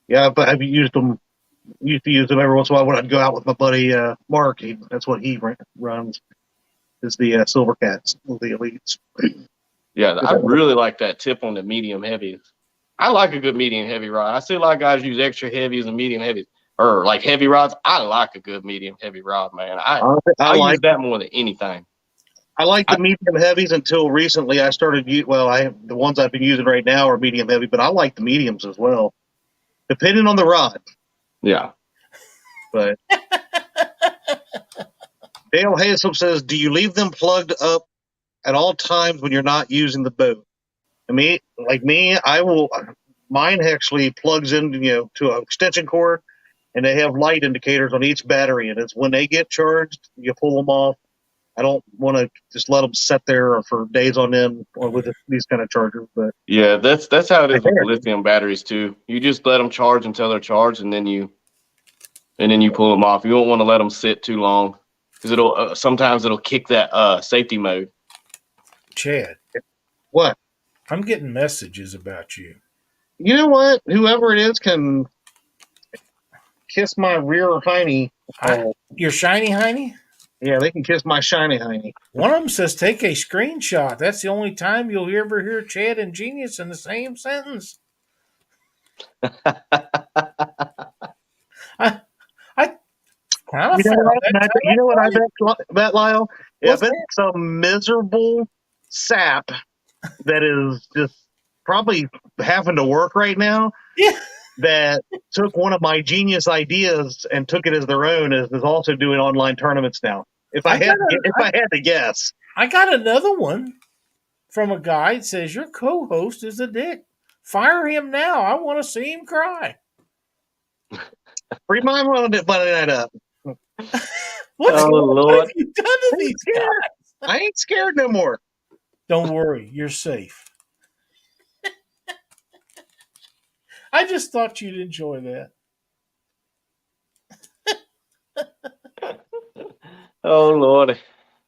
B: Yeah, but have you used them used to use them every once in a while when I'd go out with my buddy Mark. That's what he runs. Is the Silver Cats, the Elites.
C: Yeah, I really like that tip on the medium heavies. I like a good medium heavy rod. I see a lot of guys use extra heavies and medium heavies, or like heavy rods. I like a good medium heavy rod, man. I use that more than anything.
B: I like the medium heavies until recently. I started the ones I've been using right now are medium heavy, but I like the mediums as well, depending on the rod.
C: Yeah.
B: But Dale Haysom says, "Do you leave them plugged up at all times when you're not using the boat?" I mean, like me, I will. Mine actually plugs in, to an extension cord, and they have light indicators on each battery, and it's when they get charged, you pull them off. I don't want to just let them sit there for days on end or with these kind of chargers. But
C: yeah, that's how it is with lithium batteries too. You just let them charge until they're charged, and then you pull them off. You don't want to let them sit too long because it'll sometimes it'll kick that safety mode.
A: Chad,
B: what?
A: I'm getting messages about you.
B: You know what? Whoever it is can kiss my rear hiney.
A: Your shiny hiney?
B: Yeah, they can kiss my shiny hiney.
A: One of them says, "Take a screenshot." That's the only time you'll ever hear Chad and Genius in the same sentence.
B: You know what I bet, Lyle? I bet some miserable sap that is just probably having to work right now.
A: Yeah.
B: That took one of my genius ideas and took it as their own, is also doing online tournaments now. If I had to guess,
A: I got another one from a guy that says your co-host is a dick. Fire him now. I want to see him cry.
B: Remind me to butt that up.
A: What have you done to these guys?
B: I ain't scared no more.
A: Don't worry, you're safe. I just thought you'd enjoy that.
C: Oh, Lord.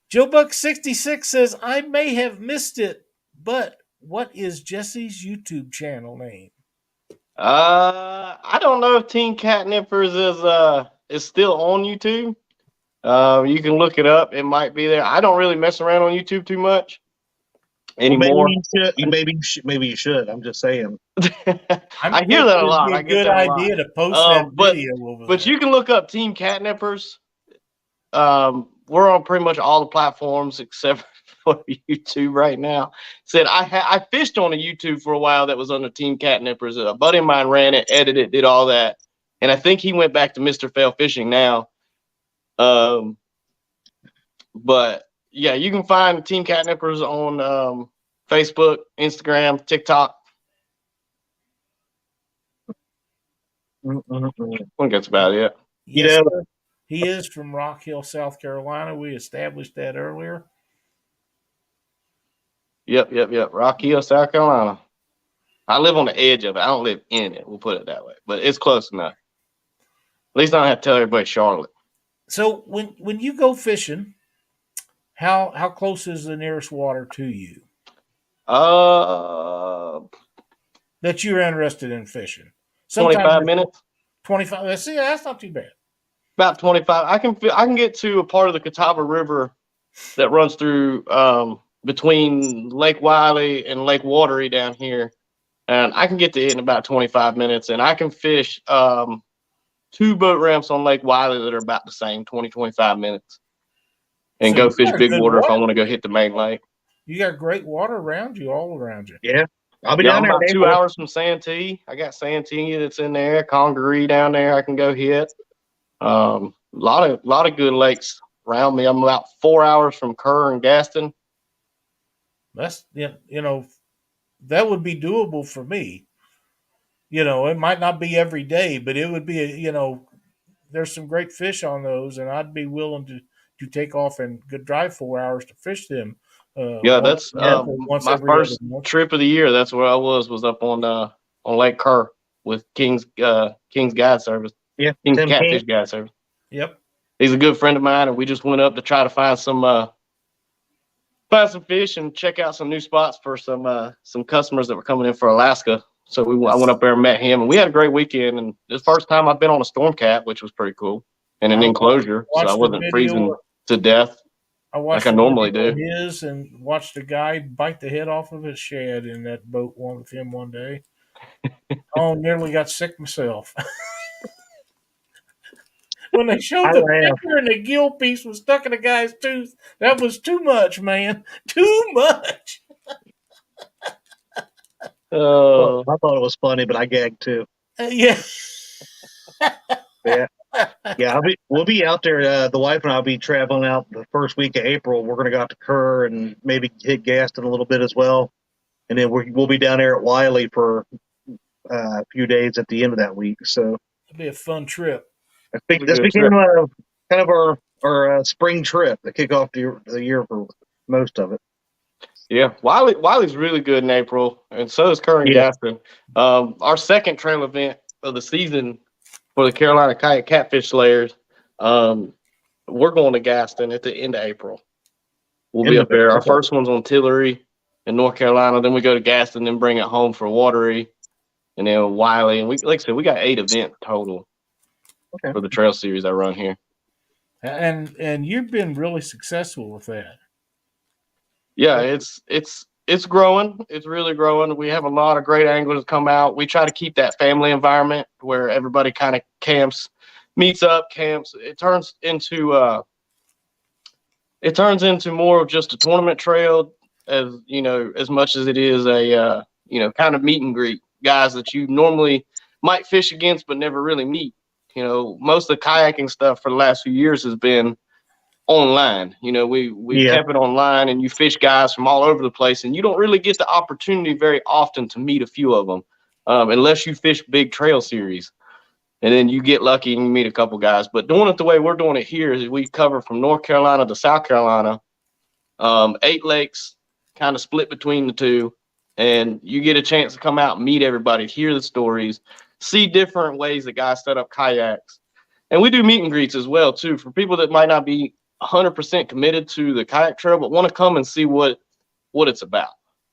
A: Joe Buck 66 says, "I may have missed it, but what is Jesse's YouTube channel name?"
C: I don't know if Team Catnippers is still on YouTube. You can look it up. It might be there. I don't really mess around on YouTube too much anymore.
B: Maybe you should. I'm just saying.
C: I hear that a lot.
A: It'd be a good idea to post that video over there.
C: But you can look up Team Catnippers. We're on pretty much all the platforms except for YouTube right now. I fished on a YouTube for a while that was under Team Catnippers. A buddy of mine ran it, edited it, did all that. And I think he went back to Mr. Fail Fishing now. But yeah, you can find Team Catnippers on Facebook, Instagram, TikTok. I think that's about it.
A: Yes, he is from Rock Hill, South Carolina. We established that earlier.
C: Yep. Rock Hill, South Carolina. I live on the edge of it. I don't live in it. We'll put it that way. But it's close enough. At least I don't have to tell everybody Charlotte.
A: So when you go fishing, how close is the nearest water to you? That you're interested in fishing.
C: 25 minutes.
A: 25. See, that's not too bad.
C: About 25. I can get to a part of the Catawba River that runs through between Lake Wiley and Lake Watery down here, and I can get to it in about 25 minutes. And I can fish 2 boat ramps on Lake Wiley that are about the same, 20-25 minutes, and go fish big water if I want to go hit the main lake.
A: You got great water around you, all around you.
B: Yeah. I'll be down there
C: about 2 hours from Santee. I got Santee that's in there, Congaree down there I can go hit. A lot of good lakes around me. I'm about 4 hours from Kerr and Gaston.
A: That's that would be doable for me. It might not be every day, but it would be there's some great fish on those, and I'd be willing to take off and drive 4 hours to fish them.
C: That's my first trip of the year. That's where I was up on Lake Kerr with King's Guide Service.
B: Yeah,
C: King's Catfish Guide Service.
A: Yep,
C: he's a good friend of mine, and we just went up to try to find some fish and check out some new spots for some customers that were coming in for Alaska. So I went up there and met him, and we had a great weekend. And it's the first time I've been on a storm cat, which was pretty cool, in an enclosure, so I wasn't freezing to death like I normally do.
A: His and watched a guy bite the head off of his shed in that boat with him one day. Oh, nearly got sick myself. When they showed the picture and the gill piece was stuck in the guy's tooth, that was too much, man. Too much.
B: I thought it was funny, but I gagged too.
A: Yeah.
B: Yeah. We'll be out there. The wife and I'll be traveling out the first week of April. We're going to go out to Kerr and maybe hit Gaston a little bit as well. And then we'll be down there at Wiley for a few days at the end of that week. So
A: it'll be a fun trip.
B: I think this became kind of our spring trip to kick off the year for most of it.
C: Yeah, Wiley's really good in April, and so is Kerr and Gaston. Our second trail event of the season for the Carolina Kayak Catfish Slayers, we're going to Gaston at the end of April. We'll be up there. Our first one's on Tillery in North Carolina. Then we go to Gaston, then bring it home for Watery, and then Wiley. And like I said, we got 8 events total for the trail series I run here.
A: And you've been really successful with that.
C: Yeah, it's growing. It's really growing. We have a lot of great anglers come out. We try to keep that family environment where everybody kind of meets up, camps. It turns into more of just a tournament trail, as you know, as much as it is a kind of meet and greet guys that you normally might fish against but never really meet. You know, most of the kayaking stuff for the last few years has been online. You know, we kept it online, and you fish guys from all over the place, and you don't really get the opportunity very often to meet a few of them unless you fish big trail series, and then you get lucky and you meet a couple guys. But doing it the way we're doing it here is we cover from North Carolina to South Carolina, 8 lakes, kind of split between the two, and you get a chance to come out and meet everybody, hear the stories, see different ways that guys set up kayaks. And we do meet and greets as well too, for people that might not be 100% committed to the kayak trail, but want to come and see what it's about.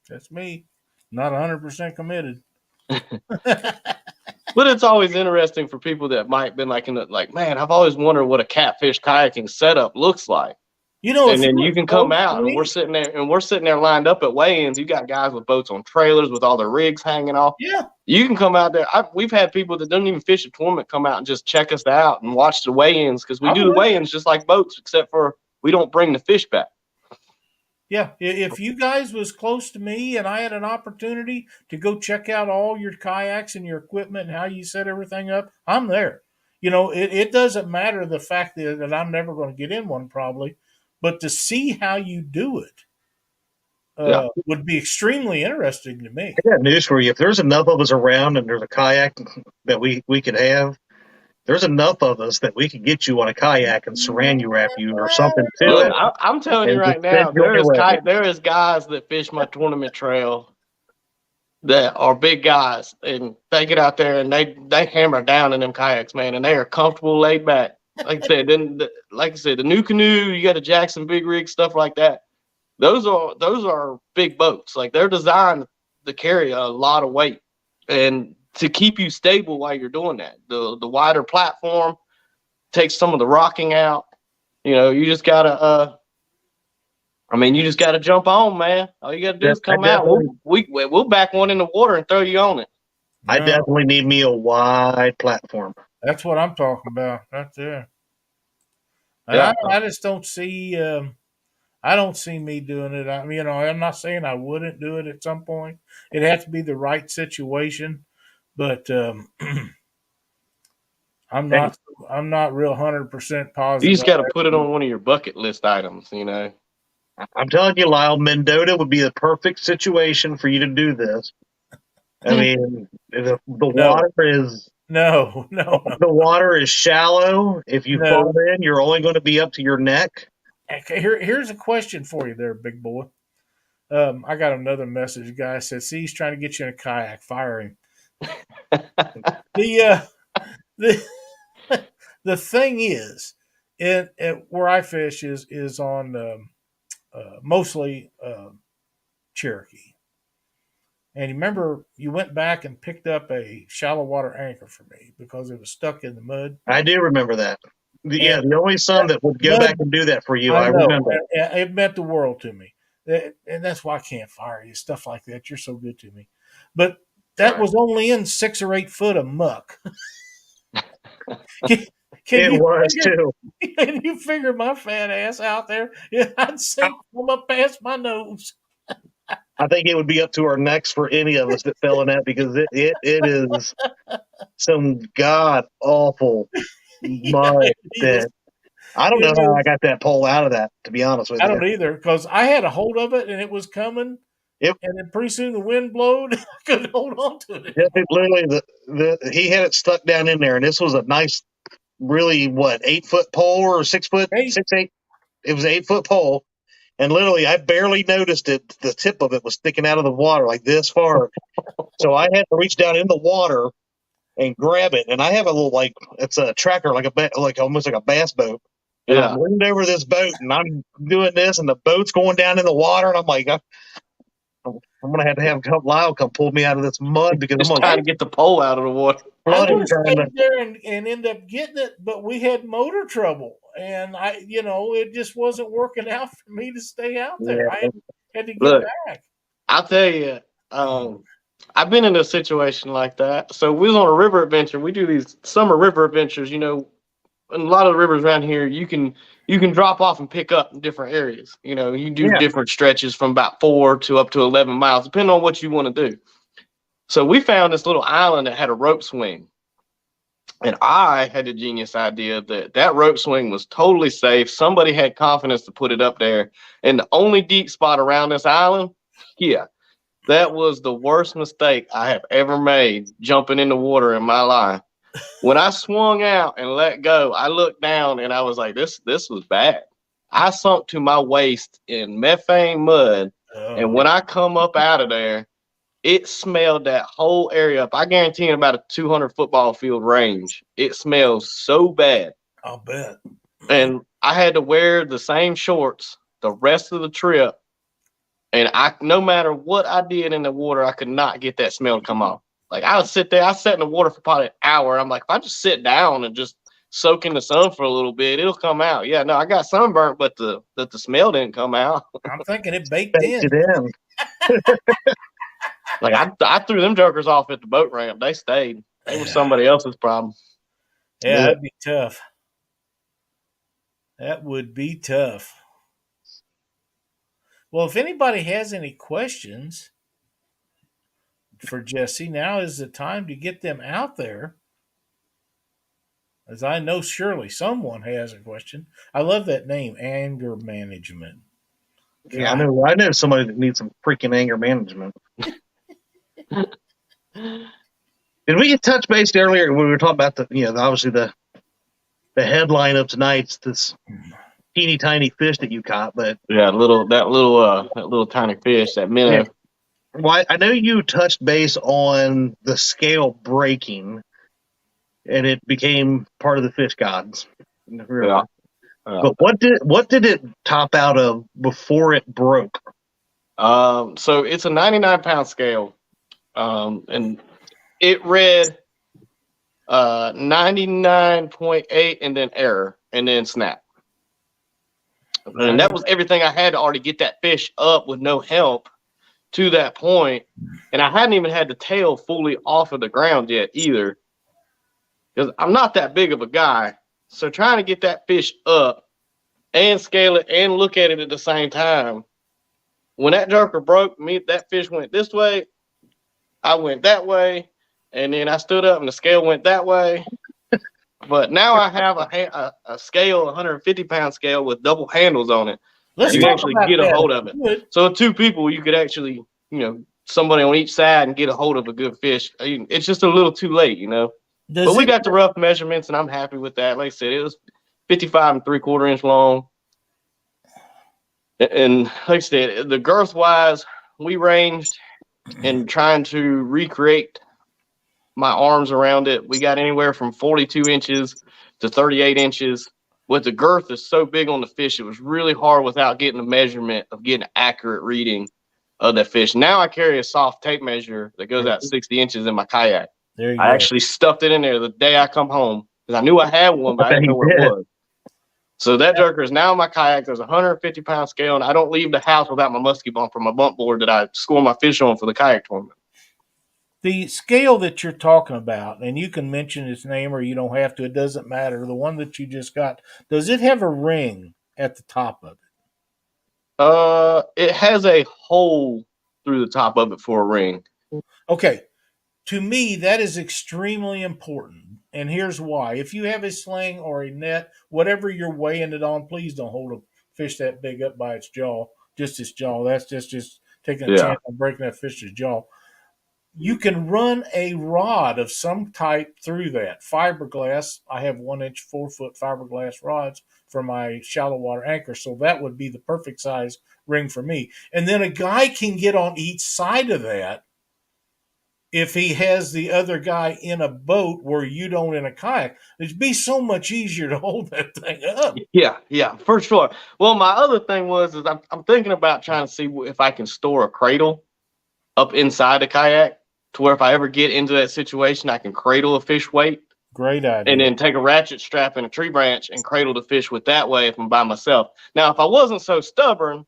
A: That's me, not 100% committed.
C: But it's always interesting for people that might been like man, I've always wondered what a catfish kayaking setup looks like. You know, and then you can come out, and we're sitting there lined up at weigh-ins. You got guys with boats on trailers with all their rigs hanging off. Yeah, you can come out there. We've had people that don't even fish a tournament come out and just check us out and watch the weigh-ins, because we do the weigh-ins just like boats, except for we don't bring the fish back.
A: Yeah, if you guys was close to me and I had an opportunity to go check out all your kayaks and your equipment and how you set everything up, I'm there. You know, it doesn't matter the fact that I'm never going to get in one probably, but to see how you do it would be extremely interesting to me.
B: I got news for you. If there's enough of us around and there's a kayak that we could have, there's enough of us that we could get you on a kayak and saran wrap you or something to
C: Look,
B: it.
C: I'm telling you right now, there is guys that fish my tournament trail that are big guys, and they get out there and they hammer down in them kayaks, man, and they are comfortable, laid back. Like I said, the new canoe, you got a Jackson big rig, stuff like that. Those are big boats. Like, they're designed to carry a lot of weight and to keep you stable while you're doing that. The wider platform takes some of the rocking out. You know, you just gotta jump on, man. All you gotta do is come out. We'll back one in the water and throw you on it.
B: I definitely need me a wide platform.
A: That's what I'm talking about right there. And I just don't see. I don't see me doing it. I'm not saying I wouldn't do it at some point. It has to be the right situation, but I'm not real 100% positive.
C: You just got to put it on one of your bucket list items, you know.
B: I'm telling you, Lyle, Mendota would be the perfect situation for you to do this. I mean, the water is
A: no.
B: The water is shallow. If you fall in, you're only going to be up to your neck.
A: Okay, here's a question for you there, big boy. I got another message. A guy said, see, he's trying to get you in a kayak. Fire him. The thing is, where I fish is on mostly Cherokee. And you remember you went back and picked up a shallow water anchor for me because it was stuck in the mud.
B: I do remember that. Yeah,
A: And
B: the only son that would go
A: mud,
B: back and do that for you.
A: I
B: I
A: know,
B: remember.
A: it meant the world to me. And that's why I can't fire you. Stuff like that. You're so good to me. But that was only in 6 or 8 foot of muck. Can
B: It
A: you
B: was
A: figure,
B: too.
A: can you figure my fat ass out there? Yeah, I'd sink from up past my nose.
B: I think it would be up to our necks for any of us that fell in that because it is some god awful
A: Yeah,
B: mud
A: it is.
B: that I don't know
A: It
B: how I
A: is.
B: got that pole out of that, to be honest with
A: I
B: you.
A: don't either because I had a hold of it and it was coming,
B: It,
A: and then pretty soon the wind blowed. I couldn't hold on to it
B: it
A: anymore.
B: literally he had it stuck down in there, and this was a nice, really 8-foot pole or 6 foot,
A: Hey,
B: 6 8. It was an 8-foot pole, and literally I barely noticed it. The tip of it was sticking out of the water like this far, so I had to reach down in the water and grab it. And I have a little it's a tracker like almost like a bass boat. And I'm
C: Yeah.
B: leaned over this boat and I'm doing this, and the boat's going down in the water, and I'm like, I'm gonna have Lyle come pull me out of this mud because I'm
C: Just
B: gonna
C: trying to get the pole out of the water.
A: I would
B: flooding
A: have
B: trying to.
A: stayed there and end up getting it, but we had motor trouble, and it just wasn't working out for me to stay out there. I
B: Yeah,
A: had to get
C: Look,
A: back.
C: I'll tell you, I've been in a situation like that. So we was on a river adventure. We do these summer river adventures, and a lot of the rivers around here, you can drop off and pick up in different areas. You do
B: yeah.
C: different stretches from about 4 to up to 11 miles, depending on what you want to do. So we found this little island that had a rope swing. And I had the genius idea that rope swing was totally safe. Somebody had confidence to put it up there. And the only deep spot around this island, yeah, that was the worst mistake I have ever made jumping in the water in my life. When I swung out and let go, I looked down and I was like, this was bad. I sunk to my waist in methane mud. And when I come up out of there, it smelled that whole area up. I guarantee in about a 200 football field range. It smells so bad.
A: I'll bet.
C: And I had to wear the same shorts the rest of the trip. And no matter what I did in the water, I could not get that smell to come off. Like I would sit there, I sat in the water for probably an hour. I'm like, if I just sit down and just soak in the sun for a little bit, it'll come out. Yeah, no, I got sunburnt, but the smell didn't come out.
A: I'm thinking it baked in.
B: Baked it in.
C: Like I threw them jokers off at the boat ramp. They stayed. They were somebody else's problem.
A: Yeah, that'd be tough. That would be tough. Well, if anybody has any questions for Jesse, now is the time to get them out there. As I know, surely someone has a question. I love that name, anger management.
B: Yeah, I know somebody that needs some freaking anger management. Did we get touch based earlier when we were talking about obviously the headline of tonight's this teeny tiny fish that you caught, but
C: yeah, that little tiny fish, that minnow.
B: Yeah. Well, I know you touched base on the scale breaking, and it became part of the fish gods.
C: Yeah.
B: But what did it top out of before it broke?
C: So it's a 99-pound scale, and it read 99.8 and then error and then snap. And that was everything I had to already get that fish up with no help to that point. And I hadn't even had the tail fully off of the ground yet either, because I'm not that big of a guy. So trying to get that fish up and scale it and look at it at the same time. When that joker broke, that fish went this way, I went that way, and then I stood up and the scale went that way. But now I have a scale, 150-pound scale with double handles on it. You can actually get a hold of it. So 2 people, you could actually, somebody on each side and get a hold of a good fish. It's just a little too late, But we got the rough measurements, and I'm happy with that. Like I said, it was 55 3/4 inch long. And like I said, the girth-wise, we ranged in trying to recreate my arms around it. We got anywhere from 42 inches to 38 inches. With the girth is so big on the fish, it was really hard without getting a measurement of getting an accurate reading of that fish. Now I carry a soft tape measure that goes out 60 inches in my kayak.
A: There you
C: I
A: go.
C: actually stuffed it in there the day I come home because I knew I had one, but I didn't know where it was. So that jerker is now in my kayak. There's a 150-pound scale, and I don't leave the house without my musky bump or my bump board that I score my fish on for the kayak tournament.
A: The scale that you're talking about, and you can mention its name or you don't have to, it doesn't matter. The one that you just got, does it have a ring at the top of it?
C: It has a hole through the top of it for a ring.
A: Okay. To me, that is extremely important. And here's why. If you have a sling or a net, whatever you're weighing it on, please don't hold a fish that big up by its jaw, just its jaw. That's just taking a chance on breaking that fish's jaw. You can run a rod of some type through that. Fiberglass, I have 1-inch, 4-foot fiberglass rods for my shallow water anchor, so that would be the perfect size ring for me. And then a guy can get on each side of that if he has the other guy in a boat where you don't in a kayak. It'd be so much easier to hold that thing up.
C: Yeah, for sure. Well, my other thing is I'm thinking about trying to see if I can store a cradle up inside the kayak to where if I ever get into that situation, I can cradle a fish weight.
A: Great idea.
C: And then take a ratchet strap and a tree branch and cradle the fish with that way if I'm by myself. Now, if I wasn't so stubborn,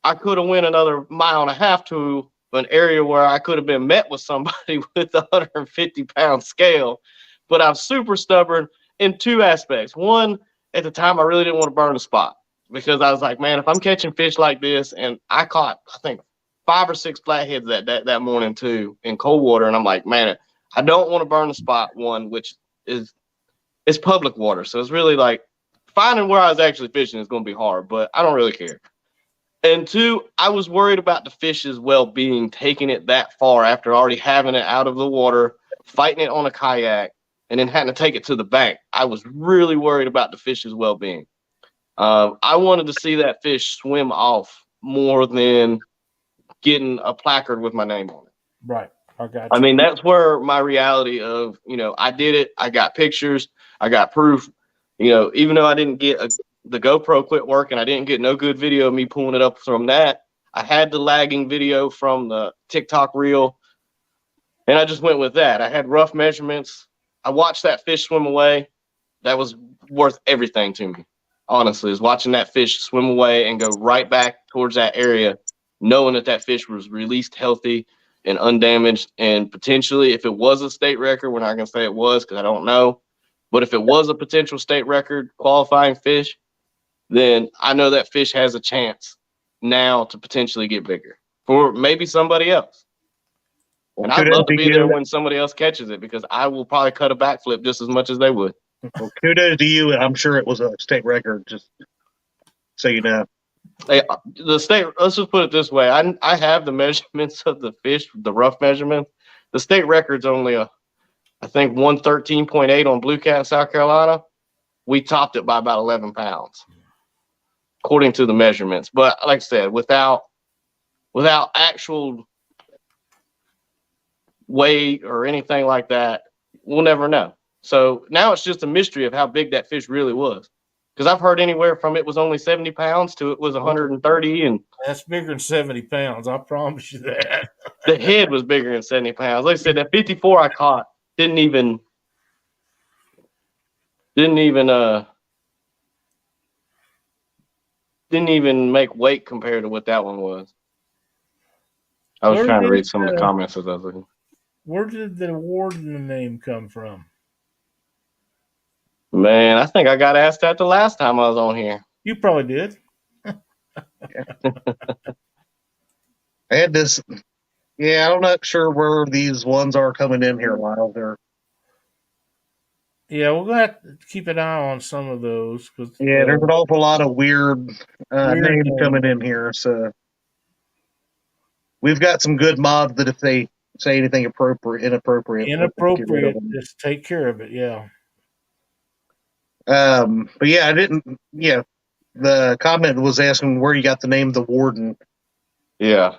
C: I could have went another 1.5 miles to an area where I could have been met with somebody with a 150-pound scale. But I'm super stubborn in two aspects. One, at the time, I really didn't want to burn the spot because I was like, man, if I'm catching fish like this, and I caught, I think, 5 or 6 flatheads that morning too in cold water, and I'm like, man, I don't want to burn the spot. One, which is it's public water, so it's really like finding where I was actually fishing is going to be hard, but I don't really care. And two, I was worried about the fish's well-being, taking it that far after already having it out of the water, fighting it on a kayak, and then having to take it to the bank. I was really worried about the fish's well-being. I wanted to see that fish swim off more than getting a placard with my name on it.
A: Right. I got you.
C: I mean, that's where my reality of, I did it. I got pictures. I got proof. Even though I didn't get the GoPro quit working, I didn't get no good video of me pulling it up from that. I had the lagging video from the TikTok reel, and I just went with that. I had rough measurements. I watched that fish swim away. That was worth everything to me, honestly, is watching that fish swim away and go right back towards that area, knowing that fish was released healthy and undamaged. And potentially, if it was a state record, we're not going to say it was because I don't know. But if it was a potential state record qualifying fish, then I know that fish has a chance now to potentially get bigger for maybe somebody else. And I'd love to be there when somebody else catches it because I will probably cut a backflip just as much as they would.
B: Well, kudos to you. I'm sure it was a state record, just so you know.
C: Hey, the state, let's just put it this way. I have the measurements of the fish, the rough measurements. The state record's only I think 113.8 on Blue Cat in South Carolina. We topped it by about 11 pounds, according to the measurements. But like I said, without actual weight or anything like that, we'll never know. So now it's just a mystery of how big that fish really was. Because I've heard anywhere from it was only 70 pounds to it was 130. And
A: that's bigger than 70 pounds. I promise you that.
C: The head was bigger than 70 pounds. Like I said, that 54 I caught didn't even make weight compared to what that one was. I was trying to read some of the comments as I was looking.
A: Where did the Warden name come from?
C: Man, I think I got asked that the last time I was on here.
A: You probably did.
B: I had this. Yeah, I'm not sure where these ones are coming in here, Lyle.
A: Yeah, we're going to have to keep an eye on some of those.
B: Yeah, there's an awful lot of weird names coming in here. So we've got some good mods that if they say anything inappropriate,
A: just take care of it. Yeah.
B: But yeah, I didn't. Yeah, the comment was asking where you got the name the Warden.
C: Yeah.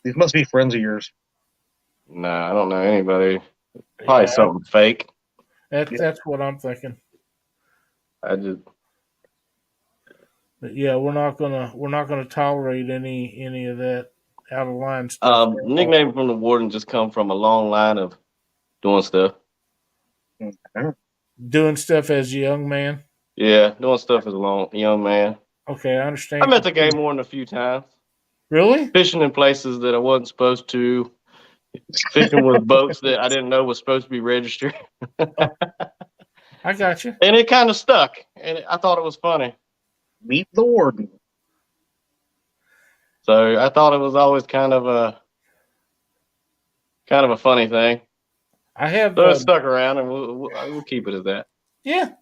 B: These must be friends of yours.
C: Nah, I don't know anybody. Probably something fake.
A: That's what I'm thinking.
C: I just.
A: But yeah, we're not gonna tolerate any of that out of line stuff.
C: Nickname from the Warden just come from a long line of doing stuff.
A: Doing stuff as a young man.
C: Yeah, doing stuff as a young man.
A: Okay, I understand.
C: I met the game warden a few times.
A: Really?
C: Fishing in places that I wasn't supposed to. Fishing with boats that I didn't know was supposed to be registered.
A: I got you.
C: And it kind of stuck. And I thought it was funny.
B: Meet the Warden.
C: So I thought it was always kind of a funny thing.
A: I have.
C: So it stuck around, and we'll keep it as that.
A: Yeah,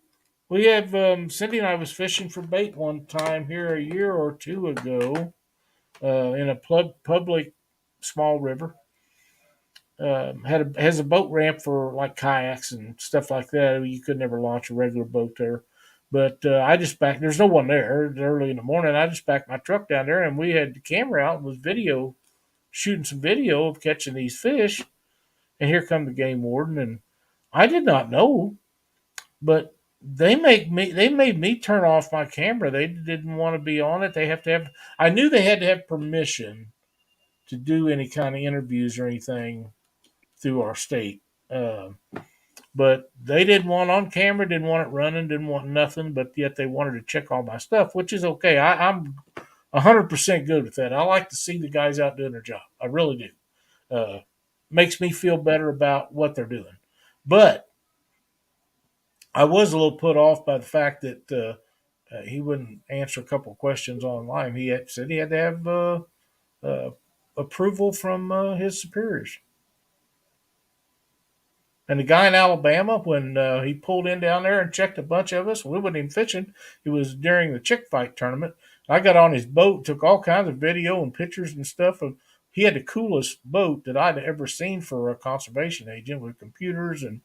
A: we have. Cindy and I was fishing for bait one time here a year or two ago, in a public small river. Has a boat ramp for like kayaks and stuff like that. You could never launch a regular boat there. But I just backed. There's no one there. It's early in the morning. I just backed my truck down there, and we had the camera out and was shooting some video of catching these fish. And here come the game warden, and I did not know, but they made me turn off my camera. They didn't want to be on it. They have to have. I knew they had to have permission to do any kind of interviews or anything through our state. But they didn't want on camera, didn't want it running, didn't want nothing, but yet they wanted to check all my stuff, which is okay. I'm 100% good with that. I like to see the guys out doing their job. I really do. Makes me feel better about what they're doing. But I was a little put off by the fact that he wouldn't answer a couple of questions online. He said he had to have approval from his superiors. And the guy in Alabama, when he pulled in down there and checked a bunch of us, we wasn't even fishing. It was during the chick fight tournament. I got on his boat, took all kinds of video and pictures and stuff. He had the coolest boat that I'd ever seen for a conservation agent, with computers and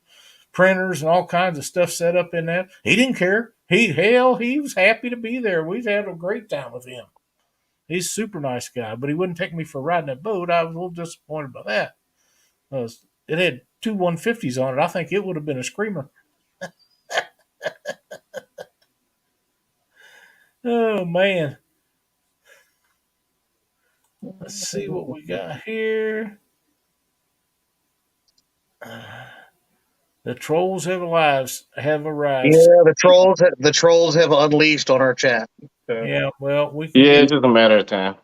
A: printers and all kinds of stuff set up in that. He didn't care. He was happy to be there. We've had a great time with him. He's a super nice guy, but he wouldn't take me for riding that boat. I was a little disappointed by that. It had two 150s on it. I think it would have been a screamer. Oh, man. Let's see what we got here. The trolls have arrived.
B: Yeah, the trolls have unleashed on our chat. So.
A: Yeah, well, we can.
C: Yeah, it's just a matter of time.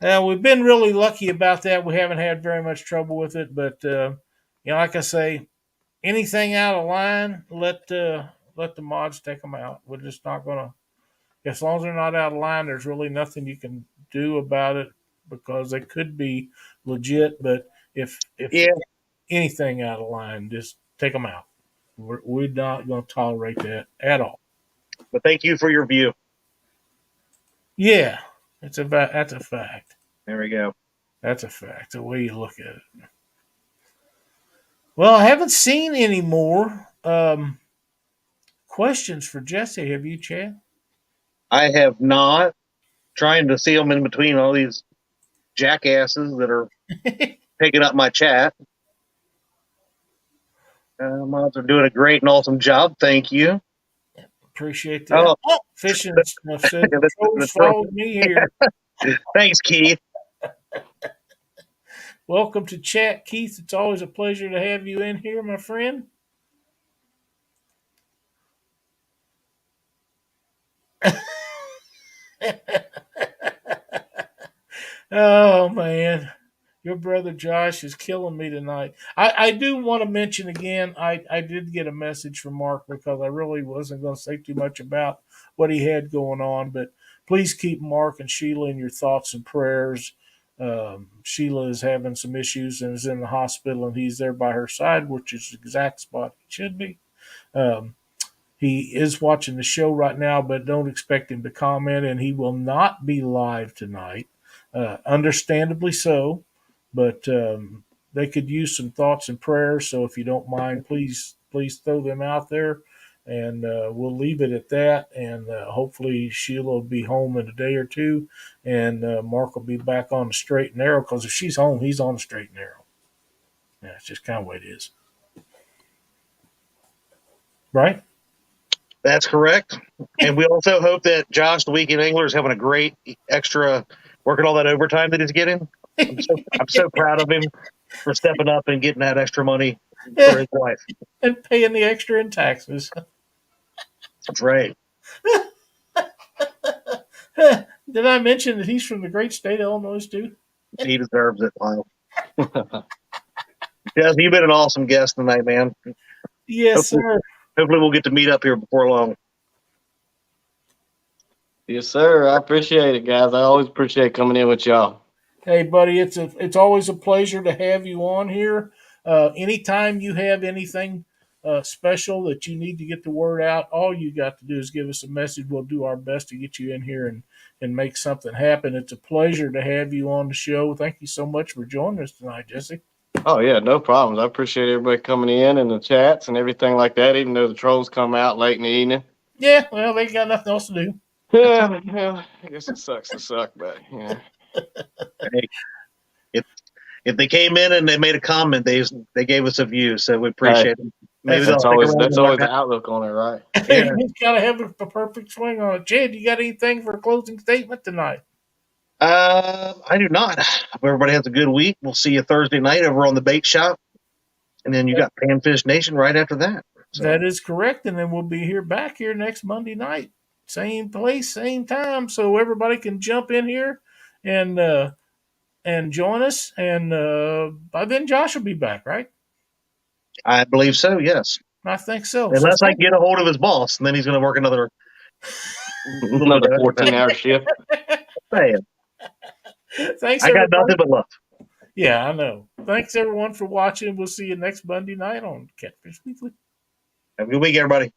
A: We've been really lucky about that. We haven't had very much trouble with it, but like I say, anything out of line, let the mods take them out. We're just not gonna. As long as they're not out of line, there's really nothing you can do about it, because they could be legit. But if anything out of line, just take them out. We're not going to tolerate that at all.
B: But thank you for your view.
A: Yeah, that's a fact.
B: There we go.
A: That's a fact. The way you look at it. Well, I haven't seen any more questions for Jesse. Have you, Chad?
B: I have not. Trying to see them in between all these jackasses that are picking up my chat. Mods are doing a great and awesome job. Thank you.
A: Appreciate that. Oh, fishing stuff. The trolls followed me here.
B: Thanks, Keith.
A: Welcome to chat, Keith. It's always a pleasure to have you in here, my friend. Oh, man. Your brother Josh is killing me tonight. I do want to mention again, I did get a message from Mark, because I really wasn't going to say too much about what he had going on, but please keep Mark and Sheila in your thoughts and prayers. Sheila is having some issues and is in the hospital, and he's there by her side, which is the exact spot he should be. He is watching the show right now, but don't expect him to comment, and he will not be live tonight. Understandably so, but they could use some thoughts and prayers. So if you don't mind, please throw them out there, and we'll leave it at that. And hopefully Sheila will be home in a day or two, and Mark will be back on the straight and narrow, because if she's home, he's on the straight and narrow. Yeah, it's just kind of the way it is. Right?
B: That's correct. And we also hope that Josh, the Weekend Angler, is having a great extra working all that overtime that he's getting. I'm so proud of him for stepping up and getting that extra money for his wife.
A: And paying the extra in taxes.
B: That's right.
A: Did I mention that he's from the great state of Illinois too?
B: He deserves it, Lyle. Jess, you've been an awesome guest tonight, man.
A: Yes, sir.
B: Hopefully we'll get to meet up here before long.
C: Yes, sir. I appreciate it, guys. I always appreciate coming in with y'all.
A: Hey, buddy, it's always a pleasure to have you on here. Anytime you have anything special that you need to get the word out, all you got to do is give us a message. We'll do our best to get you in here and make something happen. It's a pleasure to have you on the show. Thank you so much for joining us tonight, Jesse.
C: Oh, yeah, no problems. I appreciate everybody coming in and the chats and everything like that, even though the trolls come out late in the evening.
A: Yeah, well, they got nothing else to do.
C: Yeah, I guess it sucks to suck, but yeah.
B: Hey, if they came in and they made a comment, they gave us a view, so we appreciate it.
C: Maybe that's always the outlook on it, right?
A: Yeah. He's got to have a perfect swing on it. Chad, you got anything for a closing statement tonight?
B: I do not. Hope everybody has a good week. We'll see you Thursday night over on the bait shop, and then you got Panfish Nation right after that.
A: So. That is correct, and then we'll be back here next Monday night, same place, same time, so everybody can jump in here and join us. And by then, Josh will be back, right?
B: I believe so. Yes,
A: I think so.
B: Unless I can get a hold of his boss, and then he's going to work another
C: 14-hour shift.
A: Thanks.
B: I got nothing but love.
A: Yeah, I know. Thanks everyone for watching. We'll see you next Monday night on Catfish Weekly.
B: Have a good week, everybody.